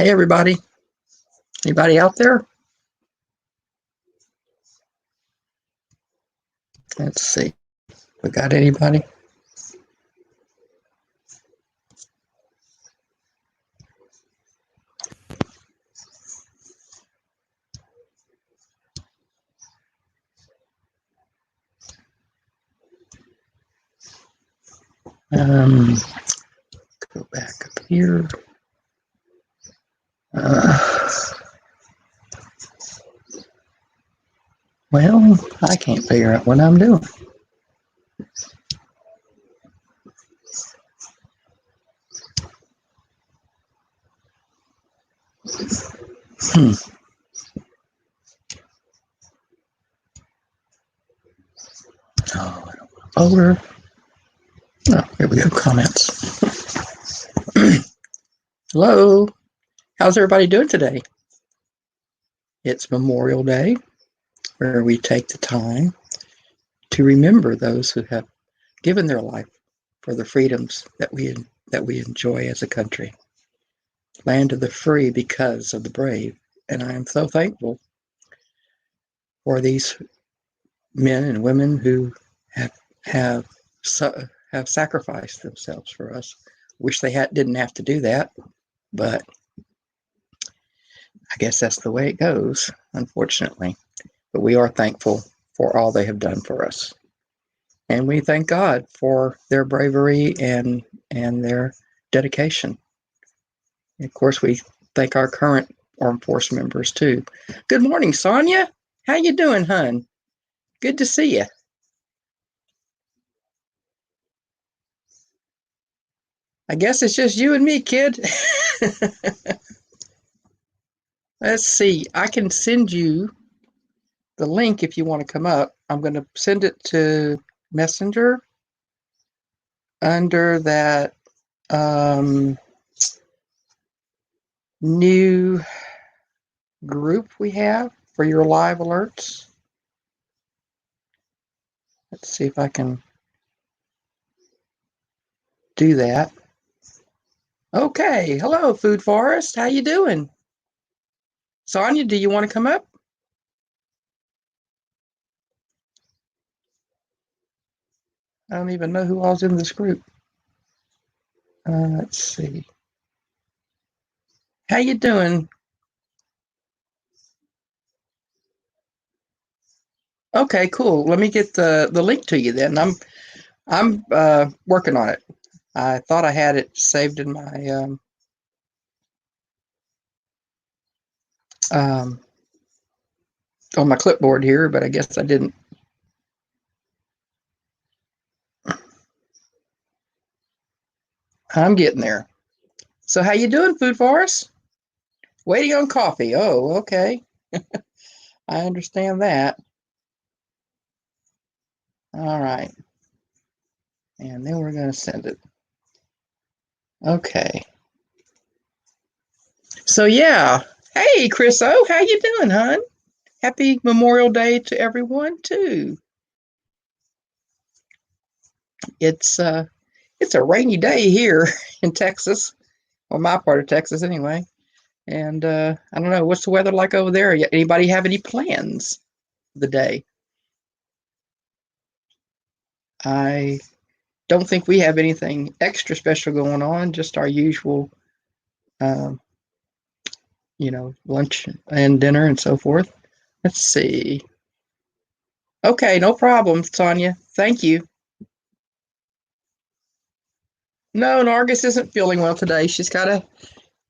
Hey, everybody. Anybody out there? Let's see. We got anybody? Go back up here. Well, I can't figure out what I'm doing. Oh, I don't know. Folder. Oh, here we go. Comments. Hello. How's everybody doing today? It's Memorial Day, where we take the time to remember those who have given their life for the freedoms that we enjoy as a country. Land of the free because of the brave. And I am so thankful for these men and women who have sacrificed themselves for us. Wish they didn't have to do that, but I guess that's the way it goes, unfortunately. But we are thankful for all they have done for us. And we thank God for their bravery and their dedication. And of course, we thank our current armed force members too. Good morning, Sonia. How you doing, hun? Good to see you. I guess it's just you and me, kid. Let's see. I can send you the link if you want to come up. I'm going to send it to Messenger under that new group we have for your live alerts. Let's see if I can do that. Okay. Hello, Food Forest. How you doing? Sonia, do you want to come up? I don't even know who all's in this group. Let's see. How you doing? Okay, cool. Let me get the link to you then. I'm working on it. I thought I had it saved in my on my clipboard here, but I guess I didn't. I'm getting there. So how you doing, Food Forest? Waiting on coffee. Oh, okay. I understand that. All right. And then we're going to send it. Okay. So yeah. Hey, Chris O, how you doing, hon? Happy Memorial Day to everyone too. It's a rainy day here in Texas, or my part of Texas anyway. And I don't know, what's the weather like over there? Anybody have any plans for the day? I don't think we have anything extra special going on, just our usual, um, lunch and dinner and so forth. Let's see. Okay, no problem, Sonia. Thank you. No, Norgus isn't feeling well today. She's got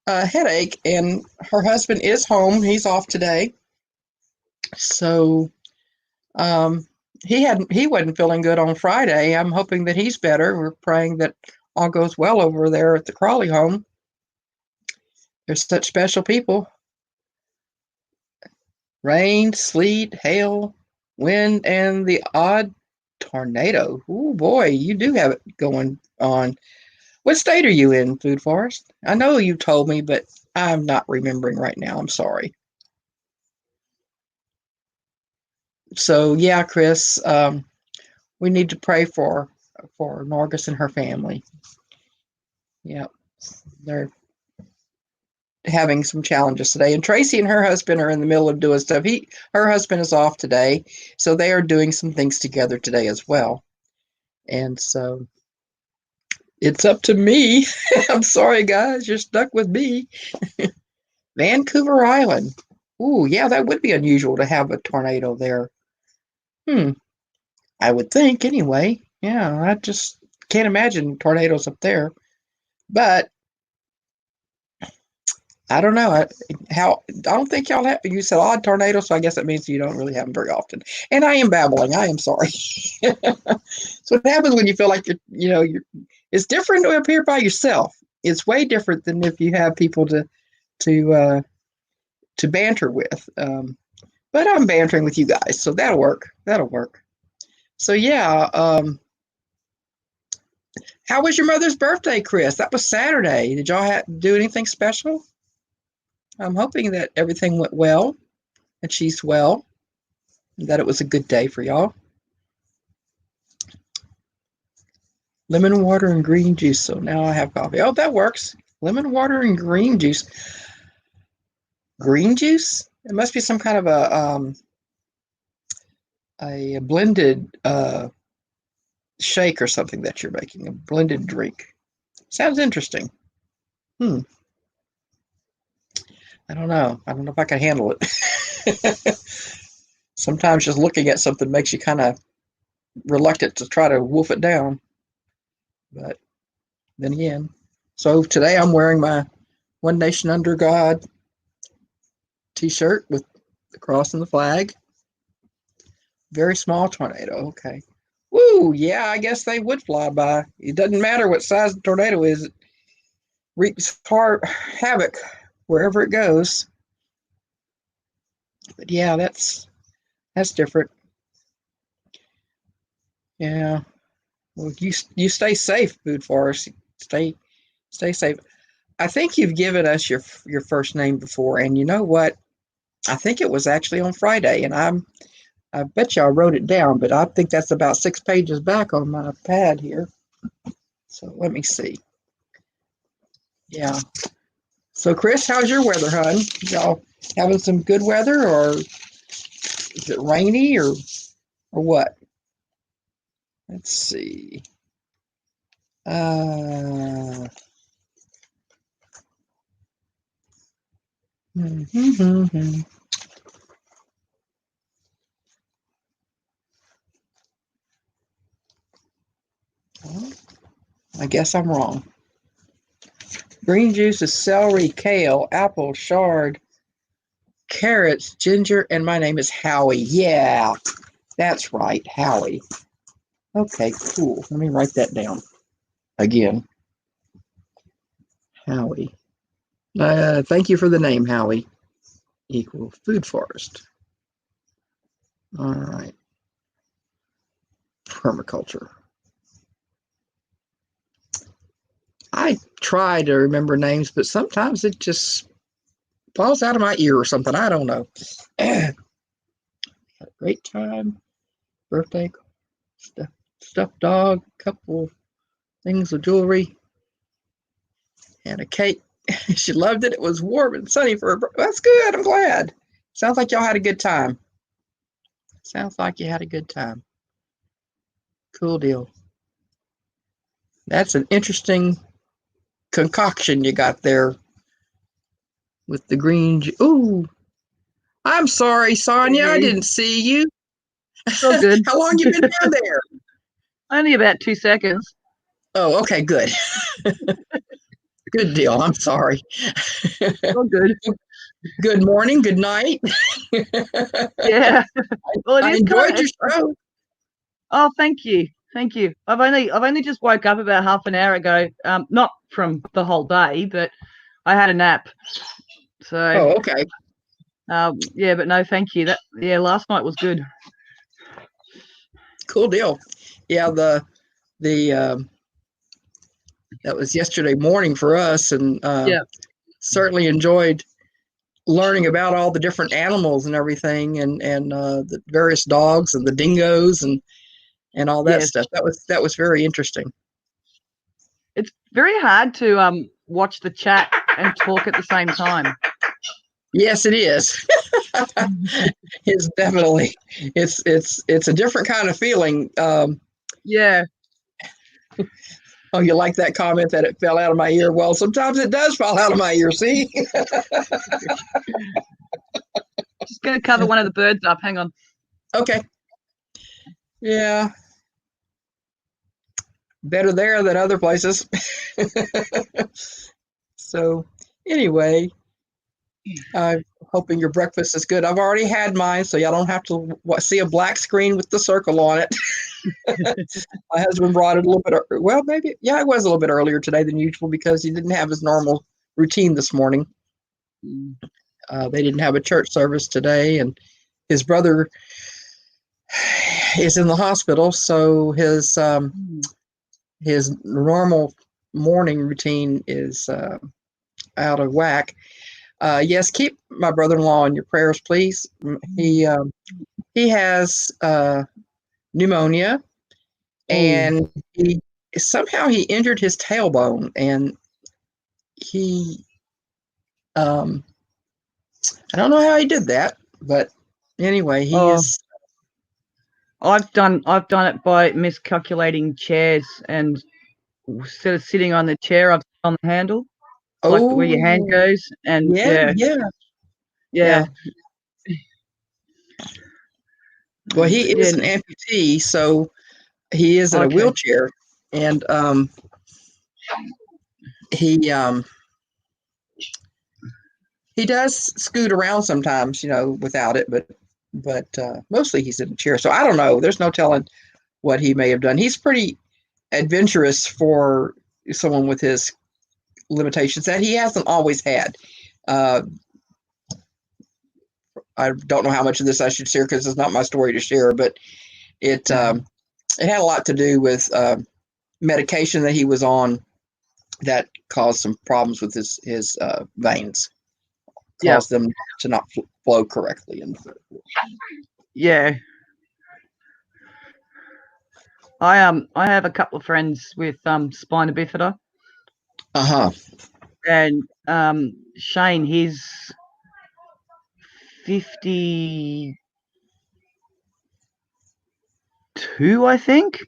a headache, and her husband is home. He's off today. So he wasn't feeling good on Friday. I'm hoping that he's better. We're praying that all goes well over there at the Crawley home. They're such special people. Rain, sleet, hail, wind, and the odd tornado. Oh boy, you do have it going on. What state are you in, Food Forest? I know you told me, but I'm not remembering right now. I'm sorry. So yeah, Chris, we need to pray for Norgus and her family. Yeah, they're having some challenges today. And Tracy and her husband are in the middle of doing stuff. Her husband is off today, so they are doing some things together today as well. And so it's up to me. I'm sorry, guys, you're stuck with me. Vancouver Island. Ooh, yeah, that would be unusual to have a tornado there. I would think anyway. Yeah, I just can't imagine tornadoes up there. But I don't know I don't think y'all have. You said odd tornadoes, so I guess that means you don't really have them very often. And I am babbling. I am sorry. So what happens when you feel like it's different up here by yourself. It's way different than if you have people to banter with. But I'm bantering with you guys, so that'll work. That'll work. So yeah. How was your mother's birthday, Chris? That was Saturday. Did y'all do anything special? I'm hoping that everything went well, and she's well, and that it was a good day for y'all. Lemon water and green juice. So now I have coffee. Oh, that works. Lemon water and green juice. Green juice? It must be some kind of a blended shake or something that you're making, a blended drink. Sounds interesting. I don't know. I don't know if I can handle it. Sometimes just looking at something makes you kind of reluctant to try to wolf it down. But then again, so today I'm wearing my One Nation Under God t-shirt with the cross and the flag. Very small tornado. Okay. Woo, yeah, I guess they would fly by. It doesn't matter what size the tornado is. It wreaks havoc wherever it goes. But yeah, that's different. Yeah. Well, you stay safe, Food Forest. Stay safe. I think you've given us your first name before, and you know what? I think it was actually on Friday, and I bet you I wrote it down, but I think that's about 6 pages back on my pad here. So let me see. Yeah. So Chris, how's your weather, hon? Y'all having some good weather, or is it rainy, or what? Let's see. Well, I guess I'm wrong. Green juice is celery, kale, apple, chard, carrots, ginger, and my name is Howie. Yeah, that's right, Howie. Okay, cool. Let me write that down again. Howie. Thank you for the name, Howie. Equal Food Forest. All right. Permaculture. I try to remember names, but sometimes it just falls out of my ear or something. I don't know. Had a great time. Birthday, stuffed dog, couple things of jewelry, and a cake. She loved it. It was warm and sunny for her birthday. That's good. I'm glad. Sounds like y'all had a good time. Sounds like you had a good time. Cool deal. That's an interesting concoction you got there with the green. Ooh, I'm sorry, Sonia. I didn't see you. It's all good. How long you been down there? Only about 2 seconds. Oh, okay, good. Good deal. I'm sorry. All good. Good morning. Good night. Yeah. Well, I enjoyed your show. Oh, thank you. Thank you. I've only just woke up about half an hour ago. Not from the whole day, but I had a nap. So. Oh, okay. Yeah, but no, thank you. Last night was good. Cool deal. Yeah, the that was yesterday morning for us, and certainly enjoyed learning about all the different animals and everything, and the various dogs and the dingoes and all that stuff. That was very interesting. It's very hard to watch the chat and talk at the same time. Yes, it is. It's definitely it's a different kind of feeling. Yeah. Oh, you like that comment that it fell out of my ear? Well, sometimes it does fall out of my ear. See? Just going to cover one of the birds up. Hang on. Okay. Yeah. Better there than other places. So, anyway, I'm hoping your breakfast is good. I've already had mine, so y'all don't have to see a black screen with the circle on it. My husband brought it a little bit, well, maybe, yeah, it was a little bit earlier today than usual because he didn't have his normal routine this morning. They didn't have a church service today, and his brother is in the hospital, so his normal morning routine is out of whack. Yes, keep my brother-in-law in your prayers, please. He has pneumonia, and he somehow he injured his tailbone, and he I don't know how he did that, but anyway, he is. I've done it by miscalculating chairs, and instead of sitting on the chair, I've on the handle, like where your hand goes, and yeah. Well, he is an amputee, so he is in a wheelchair, and he does scoot around sometimes, without it, but mostly he's in a chair. So I don't know. There's no telling what he may have done. He's pretty adventurous for someone with his limitations that he hasn't always had. I don't know how much of this I should share because it's not my story to share, but it had a lot to do with medication that he was on that caused some problems with his veins, caused them to not flow correctly. Yeah. I have a couple of friends with spina bifida. And Shane, he's 52, I think.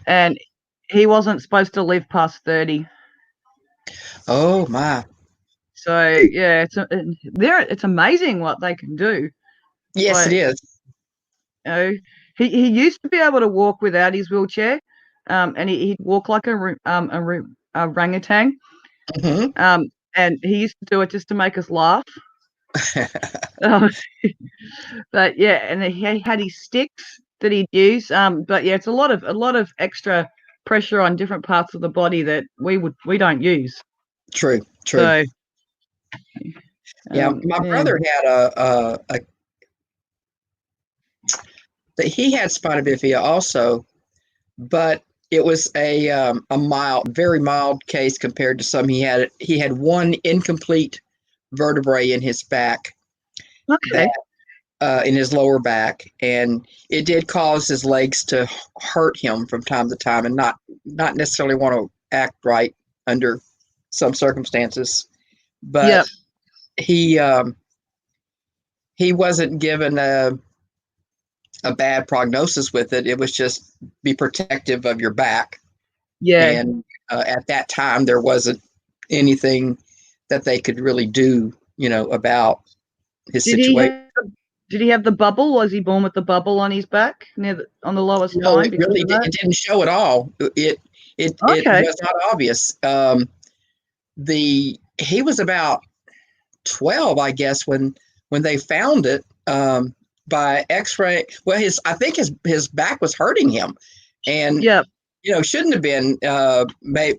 And he wasn't supposed to live past 30. Oh my. So yeah, it's amazing what they can do. Yes, it is. He used to be able to walk without his wheelchair, and he'd walk like a orangutan. And he used to do it just to make us laugh. But yeah, and he had his sticks that he'd use. But yeah, it's a lot of extra pressure on different parts of the body that we don't use. True. So, yeah, my brother had he had spina bifida also, but it was a very mild case compared to some. He had one incomplete vertebrae in his back. Okay. In his lower back, and it did cause his legs to hurt him from time to time, and not necessarily want to act right under some circumstances. But he wasn't given a bad prognosis with it. It was just be protective of your back. Yeah. And at that time, there wasn't anything that they could really do, about his situation. Did he have the bubble? Was he born with the bubble on his back on the lower spine? No, it really it didn't show at all. It was not obvious. He was about 12, I guess, when they found it by X-ray. Well, I think his back was hurting him, and shouldn't have been. I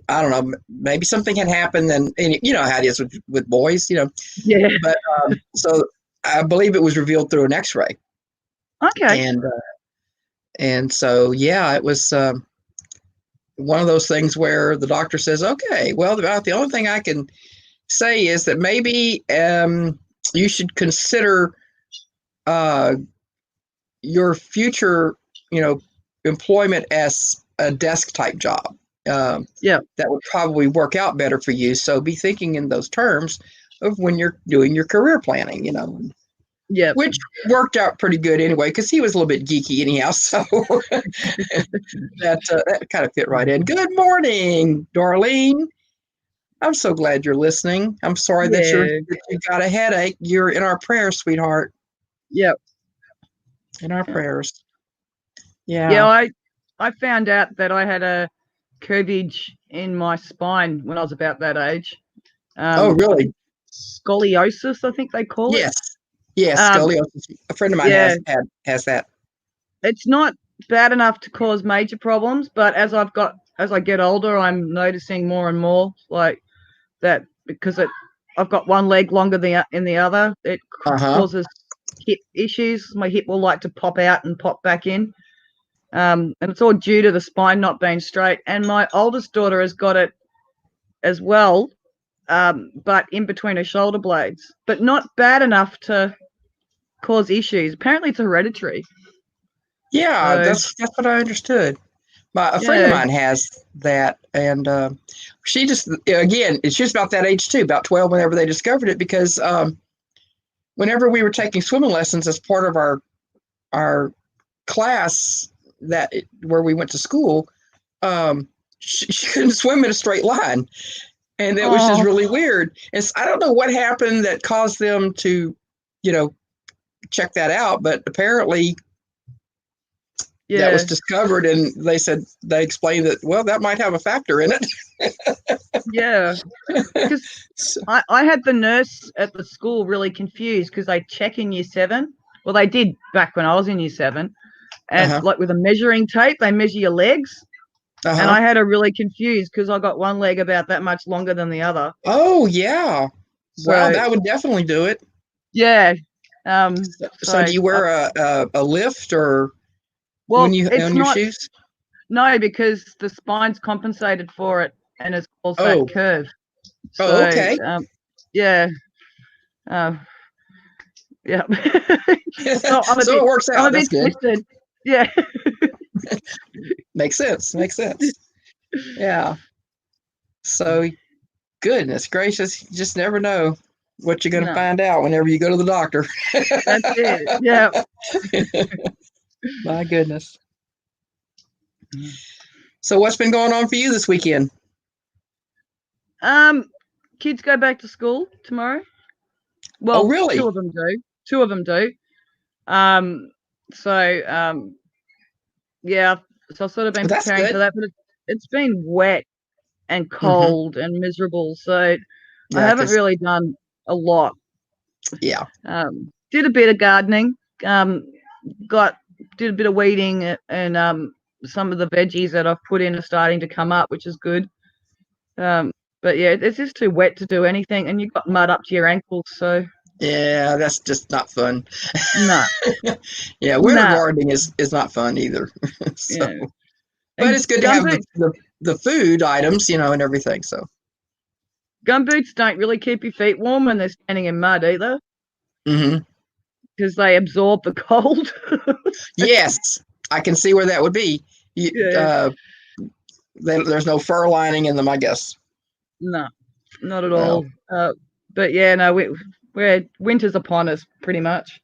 don't know. Maybe something had happened, and you know how it is with boys, Yeah. But so I believe it was revealed through an X-ray. Okay. And so yeah, it was one of those things where the doctor says, "Okay, well, about the only thing I can say is that maybe you should consider your future, employment as a desk type job." that would probably work out better for you. So be thinking in those terms of when you're doing your career planning, which worked out pretty good anyway, because he was a little bit geeky anyhow. So that kind of fit right in. Good morning, Darlene. I'm so glad you're listening. I'm sorry that you got a headache. You're in our prayers, sweetheart. Yep. In our prayers. Yeah. Yeah, I found out that I had a curvage in my spine when I was about that age. Oh, really? Scoliosis, I think they call it. Yes, scoliosis. A friend of mine has that. It's not bad enough to cause major problems, but as I get older, I'm noticing more and more like that, because I've got one leg longer in the other. It causes hip issues. My hip will like to pop out and pop back in. And it's all due to the spine not being straight. And my oldest daughter has got it as well, but in between her shoulder blades, but not bad enough to cause issues. Apparently it's hereditary. Yeah, that's what I understood. A friend of mine has that, and she just, again, she was about that age too, about 12 whenever they discovered it, because whenever we were taking swimming lessons as part of our class where we went to school, she couldn't swim in a straight line, and it was just really weird. And I don't know what happened that caused them to, check that out, but apparently that was discovered, and they explained that, well, that might have a factor in it. Yeah, because I had the nurse at the school really confused, because they check in year 7. Well, they did back when I was in year 7, and like with a measuring tape, they measure your legs. And I had her really confused because I got one leg about that much longer than the other. Oh, yeah. So, wow, that would definitely do it. Yeah. So do you wear a lift or when you own your shoes? No, because the spine's compensated for it, and it's called that curve. So, okay. Yeah. Yeah. So it works out. I'm a bit twisted. Yeah. Makes sense. Yeah. So, goodness gracious, you just never know what you're going to find out whenever you go to the doctor. That's it. Yeah. My goodness. So what's been going on for you this weekend? Kids go back to school tomorrow. Well, really? Two of them do. Yeah. So I've sort of been preparing for that, but it's been wet and cold and miserable. So I haven't really done a lot. Yeah. Did a bit of gardening. Did a bit of weeding, and some of the veggies that I've put in are starting to come up, which is good. But yeah, it's just too wet to do anything, and you've got mud up to your ankles, so. Yeah, that's just not fun. No. Yeah, winter gardening is not fun either. So, yeah. But it's good to have the food items, and everything. So gumboots don't really keep your feet warm when they're standing in mud either. Because they absorb the cold. Yes, I can see where that would be. There's no fur lining in them, I guess. No, not at all. But yeah, no, we're winter's upon us pretty much.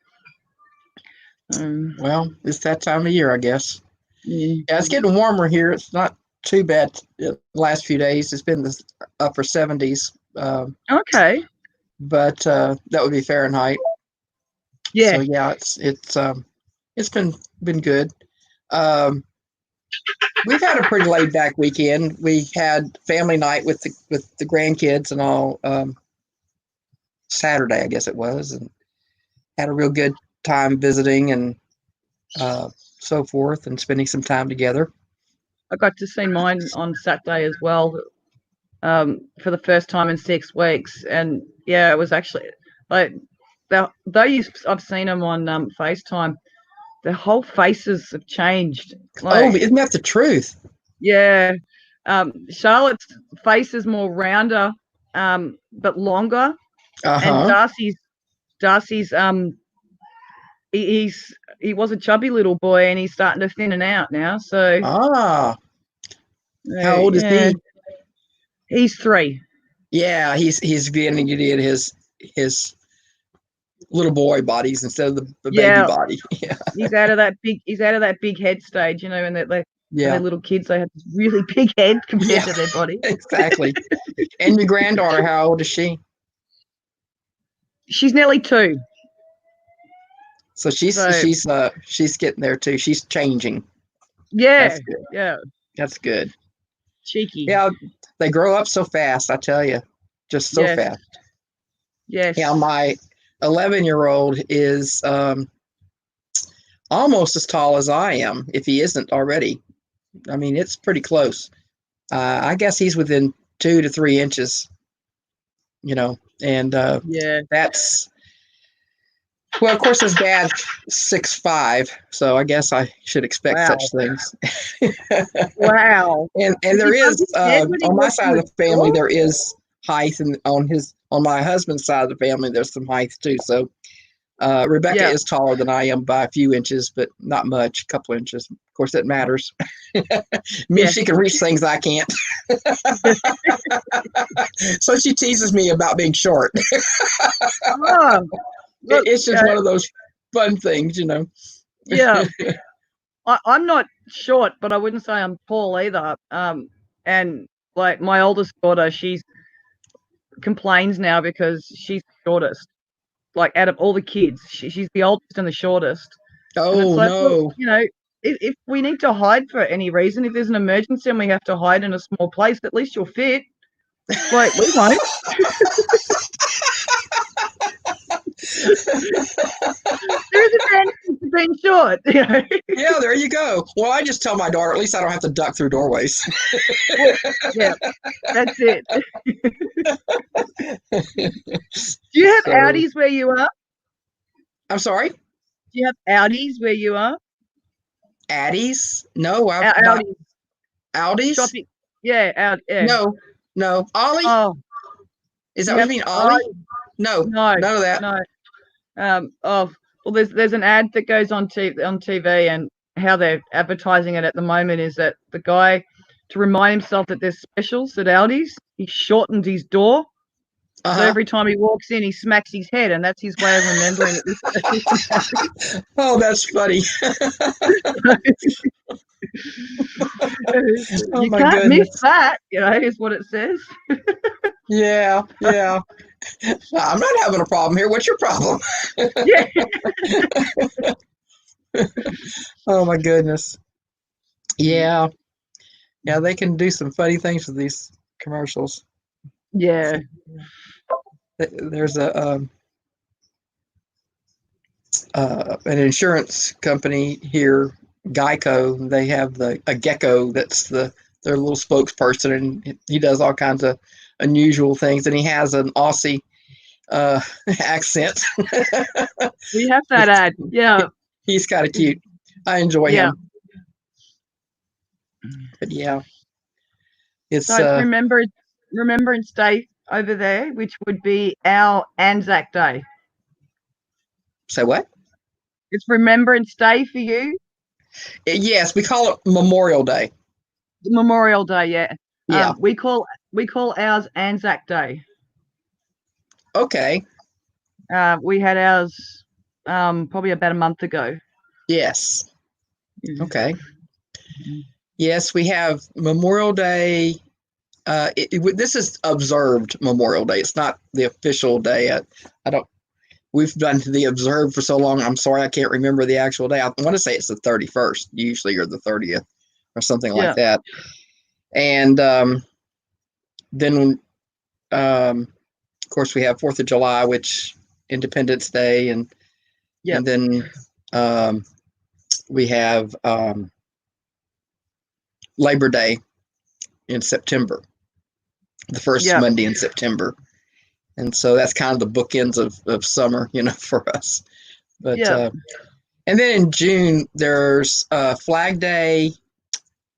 Well, it's that time of year, I guess. Yeah, it's getting warmer here. It's not too bad. The last few days, it's been the upper 70s. Okay. But that would be Fahrenheit. Yeah. So yeah, it's been good. We've had a pretty laid back weekend. We had family night with the grandkids and all Saturday, I guess it was, and had a real good time visiting and so forth, and spending some time together. I got to see mine on Saturday as well, for the first time in 6 weeks, and yeah, it was actually like I've seen them on FaceTime. Their whole faces have changed. Isn't that the truth? Yeah. Charlotte's face is more rounder, but longer. And Darcy's he was a chubby little boy, and he's starting to thin out now. So How old is Yeah. he? He's 3. Yeah, he's beginning to get his little boy bodies instead of the baby body. Yeah. He's out of that big head stage, you know, and when they're little kids, they have this really big head compared to their body. Exactly. And your granddaughter, how old is she? She's nearly 2. So she's getting there too. She's changing. Yeah. That's good. Yeah. That's good. Cheeky. Yeah, they grow up so fast, I tell you. Just so fast. Yes. Yeah, my 11-year-old is almost as tall as I am, if he isn't already. I mean, it's pretty close. I guess he's within 2 to 3 inches, you know, and that's, well, of course, his dad's 6'5", so I guess I should expect such things. Wow. And there is, on my side of the family, there is height, and on my husband's side of the family, there's some height too. So Rebecca is taller than I am by a few inches, but not much, a couple inches. Of course, that matters. Means she can reach things I can't. So she teases me about being short. It's just one of those fun things, you know. Yeah. I'm not short, but I wouldn't say I'm tall either. And like my oldest daughter, she complains now because she's the shortest. Like out of all the kids, she's the oldest and the shortest. Oh, and it's like, no. Well, you know, if we need to hide for any reason, if there's an emergency and we have to hide in a small place, at least you'll fit. Like, we won't. There is advantage to being short. You know? Yeah, there you go. Well, I just tell my daughter, at least I don't have to duck through doorways. Yeah, that's it. Do you have Audis where you are? I'm sorry? Do you have Audis where you are? Addies? No, I've not. Audis? Shopping. Yeah, No. Ollie? Oh. Is that what you mean, Ollie? No, none of that. No. Well, there's an ad that goes on TV, and how they're advertising it at the moment is that the guy, to remind himself that there's specials at Aldi's, he shortened his door. So every time he walks in, he smacks his head, and that's his way of remembering that. Oh, that's funny. You can't miss that, you know, is what it says. Yeah. I'm not having a problem here. What's your problem? Yeah. Oh my goodness. Yeah, they can do some funny things with these commercials. Yeah. There's an insurance company here, Geico. They have a gecko that's their little spokesperson, and he does all kinds of unusual things, and he has an Aussie accent. We have that ad. Yeah. He's kind of cute. I enjoy him. But yeah. It's Remembrance Day over there, which would be our Anzac Day. Say what? It's Remembrance Day for you? Yes, we call it Memorial Day. Memorial Day, yeah. Yeah. We call ours Anzac Day. Okay. We had ours probably about a month ago. Yes. Okay. Yes, we have Memorial Day. This is observed Memorial Day. It's not the official day. We've done the observed for so long. I'm sorry, I can't remember the actual day. I want to say it's the 31st usually, or the 30th or something like that. And then, of course, we have 4th of July, which Independence Day. And then we have Labor Day in September, the first Monday in September. And so that's kind of the bookends of summer, you know, for us. But and then in June, there's Flag Day.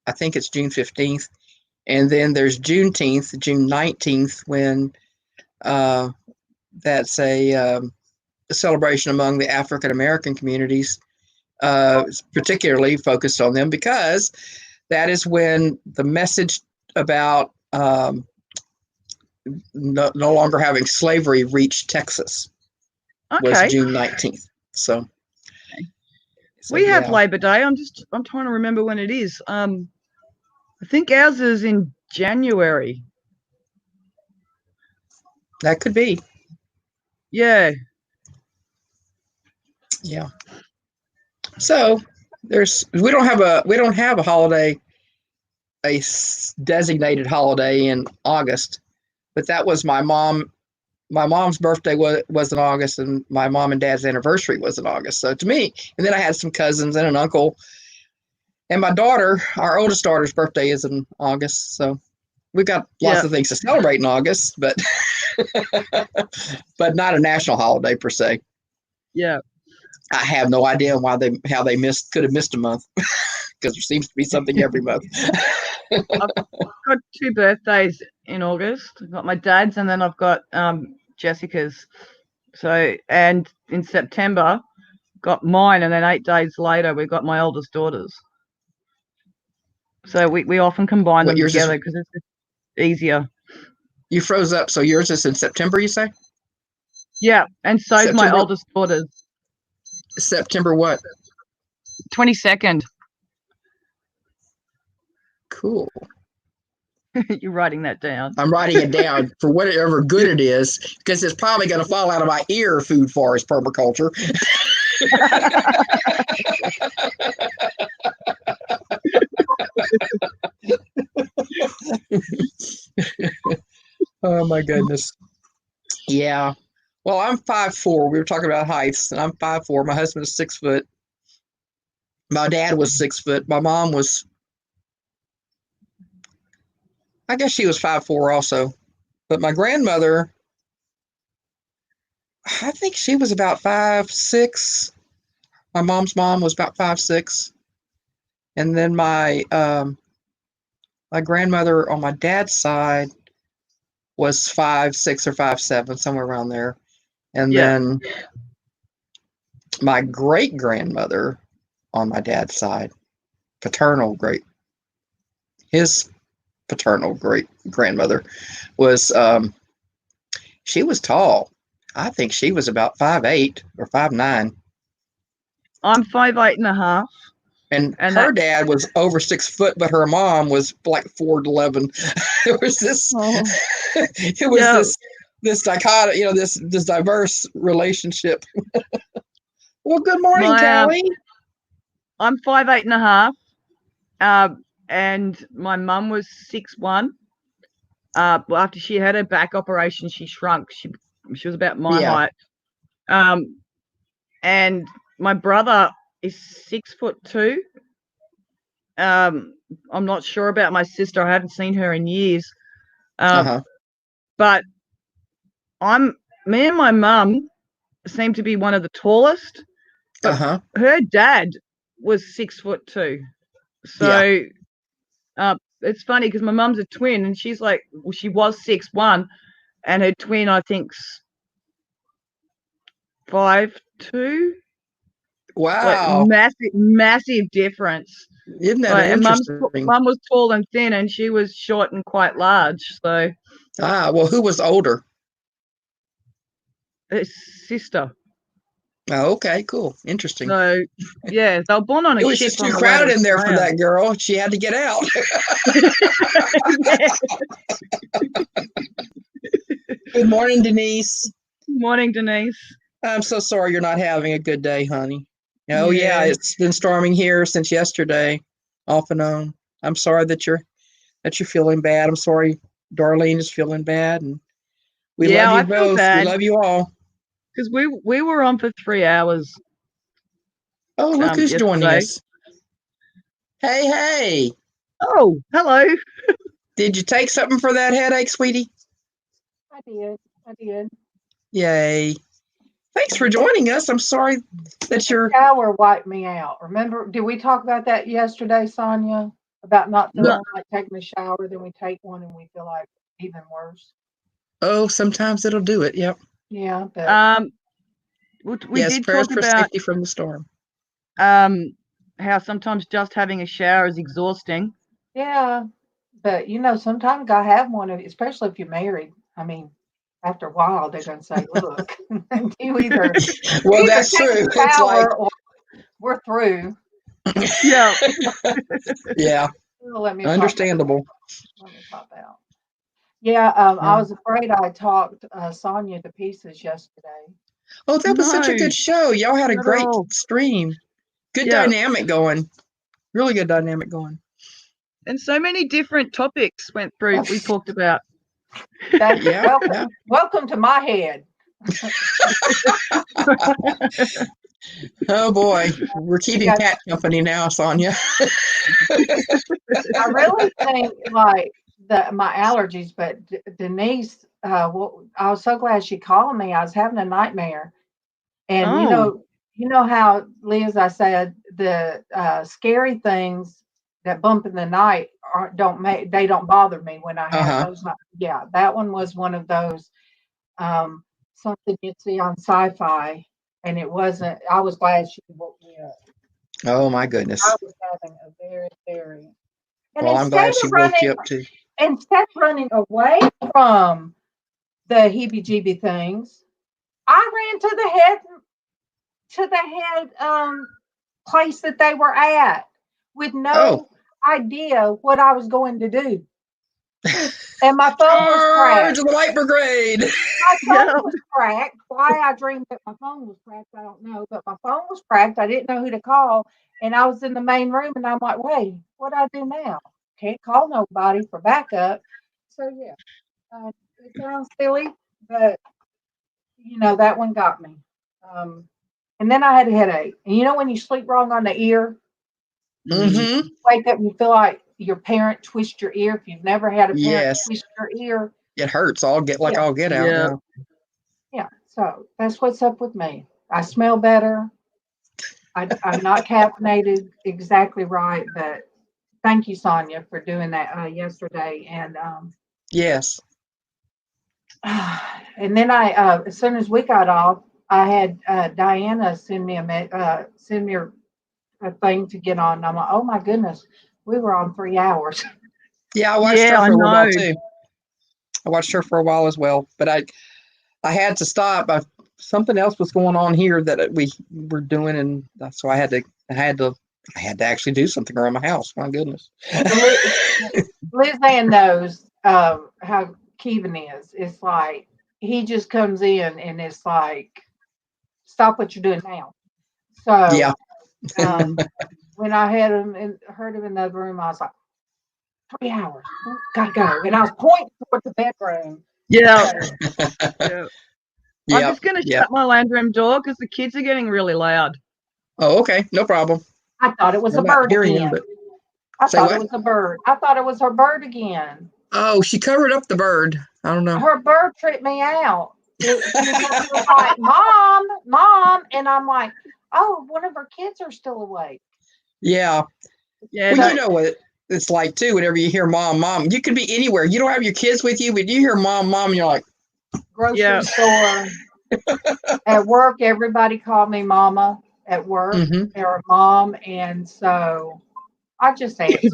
I think it's June 15th. And then there's Juneteenth, June 19th, when that's a celebration among the African American communities, particularly focused on them because That is when the message about no longer having slavery reached Texas. Was June 19th. So we have Labor Day. I'm trying to remember when it is. I think ours is in January. That could be. Yeah. Yeah. So we don't have a holiday, a designated holiday in August, but that was my mom's birthday was in August, and my mom and dad's anniversary was in August. So to me, and then I had some cousins and an uncle, and my daughter, our oldest daughter's birthday is in August. So we've got lots of things to celebrate in August, but but not a national holiday per se. Yeah. I have no idea how they could have missed a month because there seems to be something every month. I've got 2 birthdays in August. I've got my dad's, and then I've got Jessica's. So, and in September, got mine, and then 8 days later, we got my oldest daughter's. So we often combine them together because it's just easier. You froze up. So yours is in September, you say? Yeah, and so is my oldest daughter's. September what? 22nd. Cool. You're writing that down. I'm writing it down for whatever good it is, because it's probably going to fall out of my ear, food forest permaculture. Oh my goodness. Yeah. Well, I'm 5'4". We were talking about heights, and I'm 5'4". My husband is 6 foot. My dad was 6 foot. My mom was, I guess she was 5'4" also. But my grandmother, I think she was about 5'6". My mom's mom was about 5'6". And then my grandmother on my dad's side was 5'6" or 5'7", somewhere around there. And then my great grandmother on my dad's side, his paternal great grandmother was she was tall. I think she was about 5'8" or 5'9". I'm 5'8.5". And her dad was over 6 foot, but her mom was like 4'11". It was this. Oh. It was this dichotomy, this diverse relationship. Well, good morning, Callie. I'm 5'8.5", and my mum was 6'1". After she had her back operation, she shrunk. She was about my height. And my brother is 6'2". I'm not sure about my sister. I haven't seen her in years. But me and my mum seem to be one of the tallest. But her dad was 6'2". So it's funny because my mum's a twin, and she's like, well, she was 6'1", and her twin, I think's 5'2". Wow. Like massive difference. Isn't that interesting? And mum was tall and thin, and she was short and quite large. So. Well, who was older? His sister. Oh, okay, cool. Interesting. So, yeah, they were born on a ship. It was just too crowded in there for that girl. She had to get out. Good morning, Denise. Good morning, Denise. I'm so sorry you're not having a good day, honey. Oh, yeah, it's been storming here since yesterday, off and on. I'm sorry that you're feeling bad. I'm sorry Darlene is feeling bad, and we love you both. We love you all. Because we were on for 3 hours. Oh, look who's joining us. Hey. Oh, hello. Did you take something for that headache, sweetie? I did. Yay. Thanks for joining us. I'm sorry that your shower wiped me out. Remember, did we talk about that yesterday, Sonia? About not feeling like taking a shower, then we take one and we feel like even worse. Oh, sometimes it'll do it. Yep. Yeah. But, we did talk about safety from the storm. How sometimes just having a shower is exhausting. Yeah. But sometimes gotta have one of, especially if you're married. I mean, after a while, they're gonna say, "Look, you either Well, you either that's take true. a It's like, shower or we're through." Yeah. yeah, Oh, let me pop out. understandable. Let me pop out. Yeah, I Yeah. was afraid I talked Sonia to pieces yesterday. Oh, that was such a No, good show. Y'all had a not at great all. stream. Good Yeah. dynamic going. Really good dynamic going. And so many different topics went through. We talked about. Yeah, yeah. Welcome to my head. Oh boy, we're You keeping got. cat company now, Sonia. I really think like my allergies, but Denise, well, I was so glad she called me. I was having a nightmare, and Oh, you know how Liz, I said the scary things that bump in the night they don't bother me when I have Uh-huh. those. Yeah, that one was one of those something you'd see on sci-fi, and it wasn't. I was glad she woke me up. Oh my I goodness. was having a very, very, and Well, I'm glad she woke you up too. instead of running away from the heebie-jeebie things, I ran to the head place that they were at with Oh, no idea what I was going to do. And my phone was charge cracked. the light brigade. My phone yeah. was cracked. Why I dreamed that my phone was cracked, I don't know. But my phone was cracked. I didn't know who to call. And I was in the main room and I'm like, wait, what do I do now? Can't call nobody for backup. So yeah, it sounds silly, but that one got me. Um, and then I had a headache. And when you sleep wrong on the ear, Mm. Mm-hmm. wake up and you feel like your parent twist your ear. If you've never had a parent Yes. twist your ear, It hurts. I'll get like yeah, I'll get out. Yeah. Yeah. yeah. So that's what's up with me. I smell better. I'm not caffeinated exactly right, but thank you, Sonia, for doing that yesterday. Yes. And then as soon as we got off, I had Diana send me a thing to get on. And I'm like, oh my goodness, we were on 3 hours. Yeah, I watched her Yeah, I for a little know. while too. I watched her for a while as well, but I had to stop. Something else was going on here that we were doing, and so I had to actually do something around my house. My goodness. Liz Ann knows how Kevin is. It's like he just comes in and it's like, stop what you're doing now. Yeah. So when I had him and heard him in the other room, I was like, 3 hours, gotta go. And I was pointing toward the bedroom. Yeah. So, Yeah. I'm Yep. just going to Yep. shut my lounge room door because the kids are getting really loud. Oh, okay. No problem. I thought it was I'm a not bird hearing them, again. but I say thought it what? was a bird. I thought it was her bird again. Oh, she covered up the bird. I don't know. Her bird tripped me out. She was over here like, Mom, Mom. And I'm like, oh, one of her kids are still awake. Yeah. Yeah. Well, So, you know what it's like too. Whenever you hear mom, mom, you could be anywhere. You don't have your kids with you, but you hear mom, mom, and you're like, grocery Yeah. store, at work, everybody called me Mama at work mm-hmm. or Mom. And so I just answered.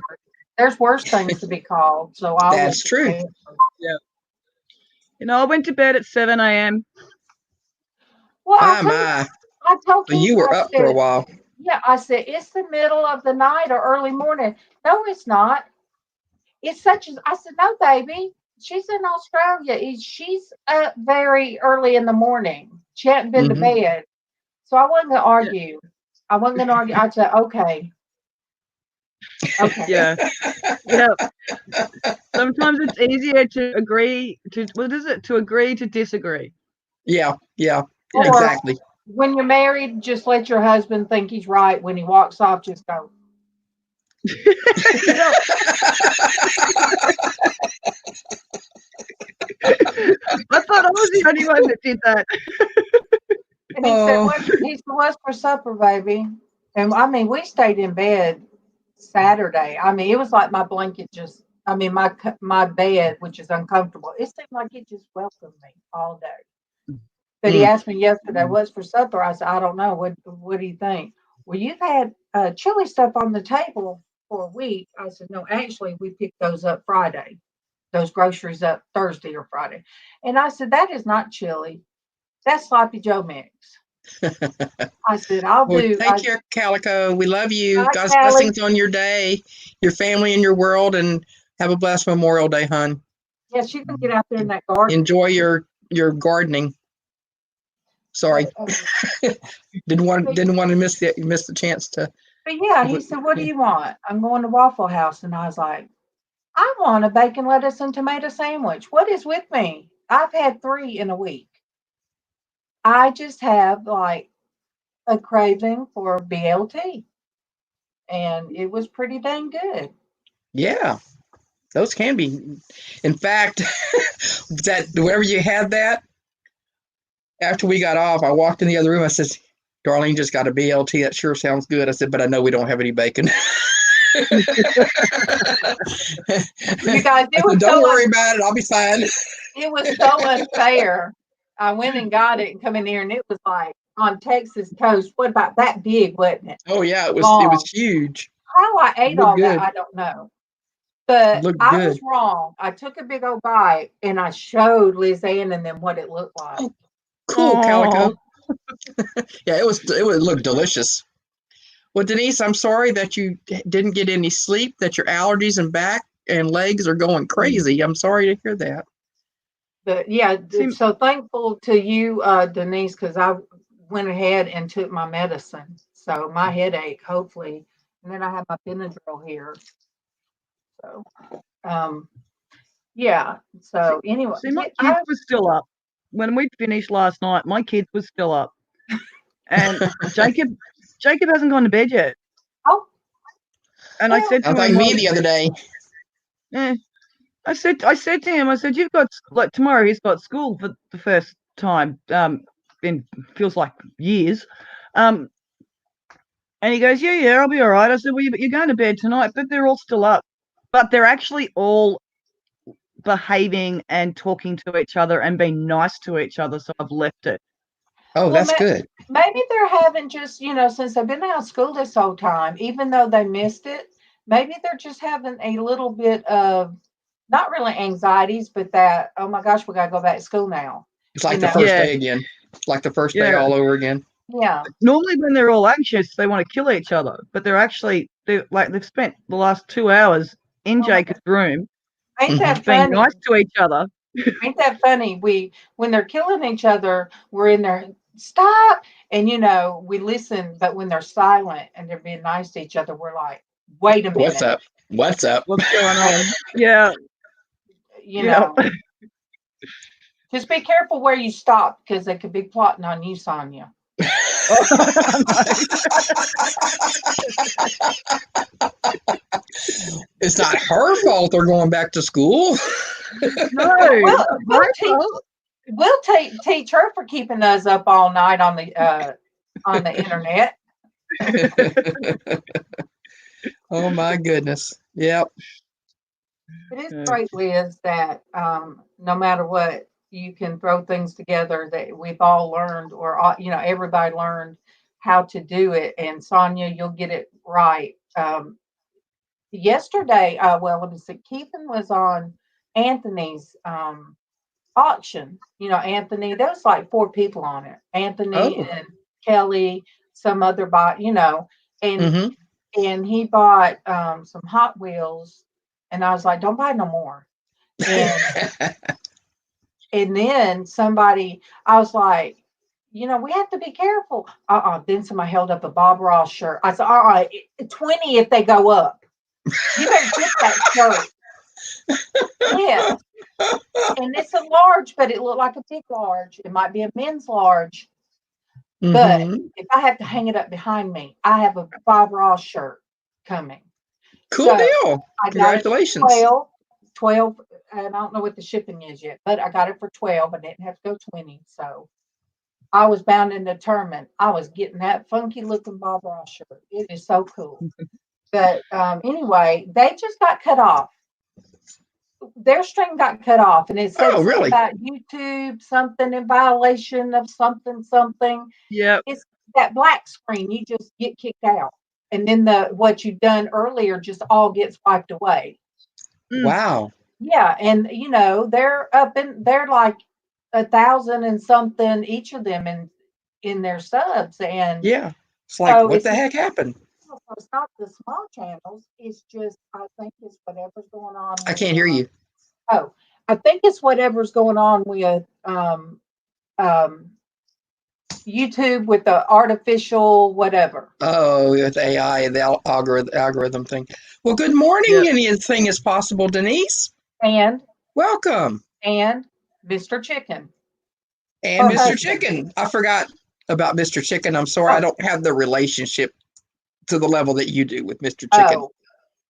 There's worse things to be called. So I will That's just true. answer. Yeah. I went to bed at 7 a.m. Well, Ah, my. I told So Keith, you were I up for a said, while. yeah, I said, it's the middle of the night or early morning. No, it's not. It's such as, I said, no, baby. She's in Australia. She's up very early in the morning. She hadn't been to Mm-hmm. bed. So I wasn't going to Yeah. argue. I wasn't going to argue. I said, okay. Okay. Yeah. Yeah. Sometimes it's easier to agree to, what is it? To agree to disagree. Yeah. Yeah. Yeah. Or Exactly. when you're married, just let your husband think he's right. When he walks off, just go. Yeah. I thought I was the only one that did that. And he said, Oh, what's for supper, baby? And I mean, we stayed in bed Saturday. I mean, it was like my blanket my bed, which is uncomfortable. It seemed like it just welcomed me all day. But he mm. asked me yesterday, what's for supper? I said, I don't know. What do you think? Well, you've had chili stuff on the table for a week. I said, no, actually, we picked those up Friday, those groceries up Thursday or Friday. And I said, that is not chili. That's sloppy Joe mix. I said, I'll Well, do. take care, Calico. We love you. Hi, God's Callie. blessings on your day, your family, and your world, and have a blessed Memorial Day, hon. Yeah, she can get out there in that garden. Enjoy your gardening. Sorry, didn't want to miss the chance to. But yeah, he said, what do you want? I'm going to Waffle House. And I was like, I want a bacon, lettuce, and tomato sandwich. What is with me? I've had 3 in a week. I just have like a craving for BLT. And it was pretty dang good. Yeah, those can be. In fact, that whenever you had that, after we got off, I walked in the other room. I said, Darlene just got a BLT. That sure sounds good. I said, but I know we don't have any bacon. You guys, don't worry about it. I'll be fine. It was so unfair. I went and got it and come in here, and it was like on Texas toast. What about that big, wasn't it? Oh yeah, it was huge. How I ate all that, I don't know. But I was wrong. I took a big old bite and I showed Liz Ann and them what it looked like. Oh, cool, Calico. Yeah, it look delicious. Well, Denise, I'm sorry that you didn't get any sleep, that your allergies and back and legs are going crazy. I'm sorry to hear that. But yeah, so thankful to you, Denise, because I went ahead and took my medicine. So my headache, hopefully, and then I have my Benadryl here. So, yeah. So anyway, see, my kids were still up when we finished last night. My kids were still up, and Jacob hasn't gone to bed yet. Oh, and I said to him, like me the other day. Yeah, I said to him, I said, you've got like tomorrow. He's got school for the first time. In feels like years. And he goes, yeah, I'll be all right. I said, well, you're going to bed tonight, but they're all still up. But they're actually all behaving and talking to each other and being nice to each other. So I've left it. Oh, that's good. Maybe they're having just, since they've been out of school this whole time, even though they missed it, maybe they're just having a little bit of, not really anxieties, but that, oh my gosh, we got to go back to school now. It's like the first day again. Like the first day all over again. Yeah. Normally when they're all anxious, they want to kill each other, but they've spent the last 2 hours in Jacob's room. Ain't that being nice to each other. Ain't that funny? When they're killing each other, we're in there, stop. And we listen, but when they're silent and they're being nice to each other, we're like, wait a minute. What's up? What's going on? Yeah. Just be careful where you stop because they could be plotting on you, Sonia. It's not her fault they're going back to school. No, we'll teach her for keeping us up all night on the internet. Oh my goodness. Yep. It is great, Liz, that no matter what, you can throw things together that we've all learned, or everybody learned how to do it. And Sonia, you'll get it right. Yesterday, let me see, Keithan was on Anthony's auction. Anthony, there was like 4 people on it. Anthony and Kelly, some other and he bought some Hot Wheels, and I was like, don't buy no more. And then somebody, I was like, we have to be careful. Then somebody held up a Bob Ross shirt. I said, 20 if they go up. You better get that shirt. Yeah. And it's a large, but it looked like a big large. It might be a men's large. But if I have to hang it up behind me, I have a Bob Ross shirt coming. Cool deal. Congratulations. 12, and I don't know what the shipping is yet, but I got it for 12. I didn't have to go 20. So I was bound and determined. I was getting that funky looking Bob Ross shirt. It is so cool. But anyway, they just got cut off. Their string got cut off, and it said something about YouTube, something in violation of something. Yeah. It's that black screen. You just get kicked out. and then what you've done earlier just all gets wiped away. Wow. Yeah, and they're like 1,000 and something each of them in their subs, and yeah, it's like what the heck happened? So it's not the small channels. It's just I think it's whatever's going on. I can't hear you. Oh, I think it's whatever's going on with YouTube with the artificial whatever. Oh, with AI, the algorithm thing. Well, good morning. Yep. Anything is possible, Denise. And welcome. And Mr. Chicken. And Mr. Husband. Chicken. I forgot about Mr. Chicken. I'm sorry. I don't have the relationship to the level that you do with Mr. Chicken. Oh.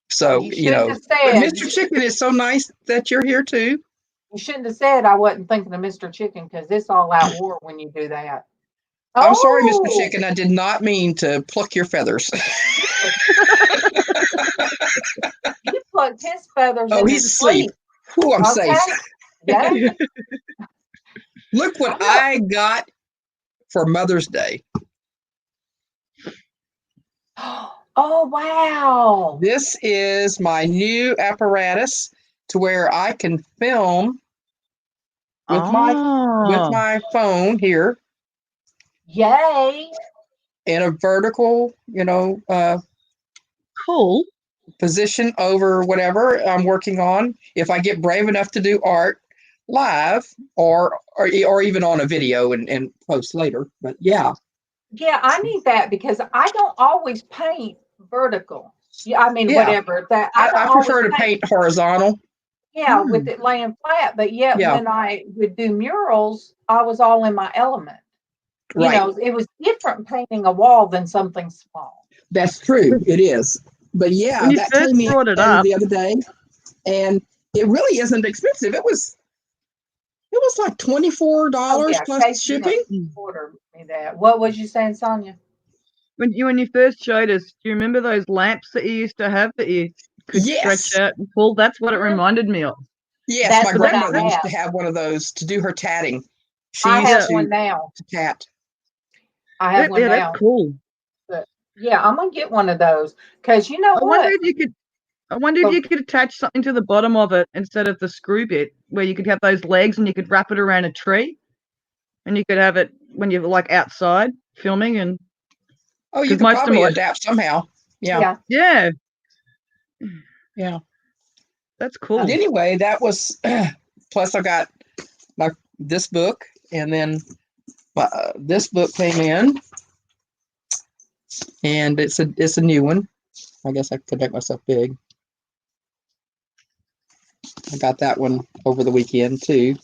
So, but Mr. Chicken is so nice that you're here too. You shouldn't have said I wasn't thinking of Mr. Chicken because it's all out war when you do that. I'm sorry, Mr. Chicken. I did not mean to pluck your feathers. You plucked his feathers. Oh, he's asleep. Whew, I'm safe. Yeah. Look what I got for Mother's Day. Oh, wow. This is my new apparatus to where I can film with my phone here. Yay. In a vertical, cool position over whatever I'm working on. If I get brave enough to do art live or even on a video and post later. But yeah. Yeah, I need that because I don't always paint vertical. Yeah, I mean, whatever. That I prefer to paint horizontal. Yeah, with it laying flat. But when I would do murals, I was all in my element. Right. It was different painting a wall than something small. That's true. It is. But yeah, that came in the other day, and it really isn't expensive. It was like $24 plus shipping. Order me that. What was you saying, Sonia? When you first showed us, do you remember those lamps that you used to have that you could stretch out and pull? That's what it reminded me of. Yes, my grandmother used to have one of those to do her tatting. I have one now. To tat. I have one now. That's cool. But I'm gonna get one of those because I wonder if you could attach something to the bottom of it instead of the screw bit, where you could have those legs and you could wrap it around a tree, and you could have it when you're like outside filming and. Oh, you could probably adapt somehow. Yeah. Yeah. That's cool. But anyway, that was. Plus, I got this book, and then this book came in, and it's a new one. I guess I could make myself big. I got that one over the weekend too.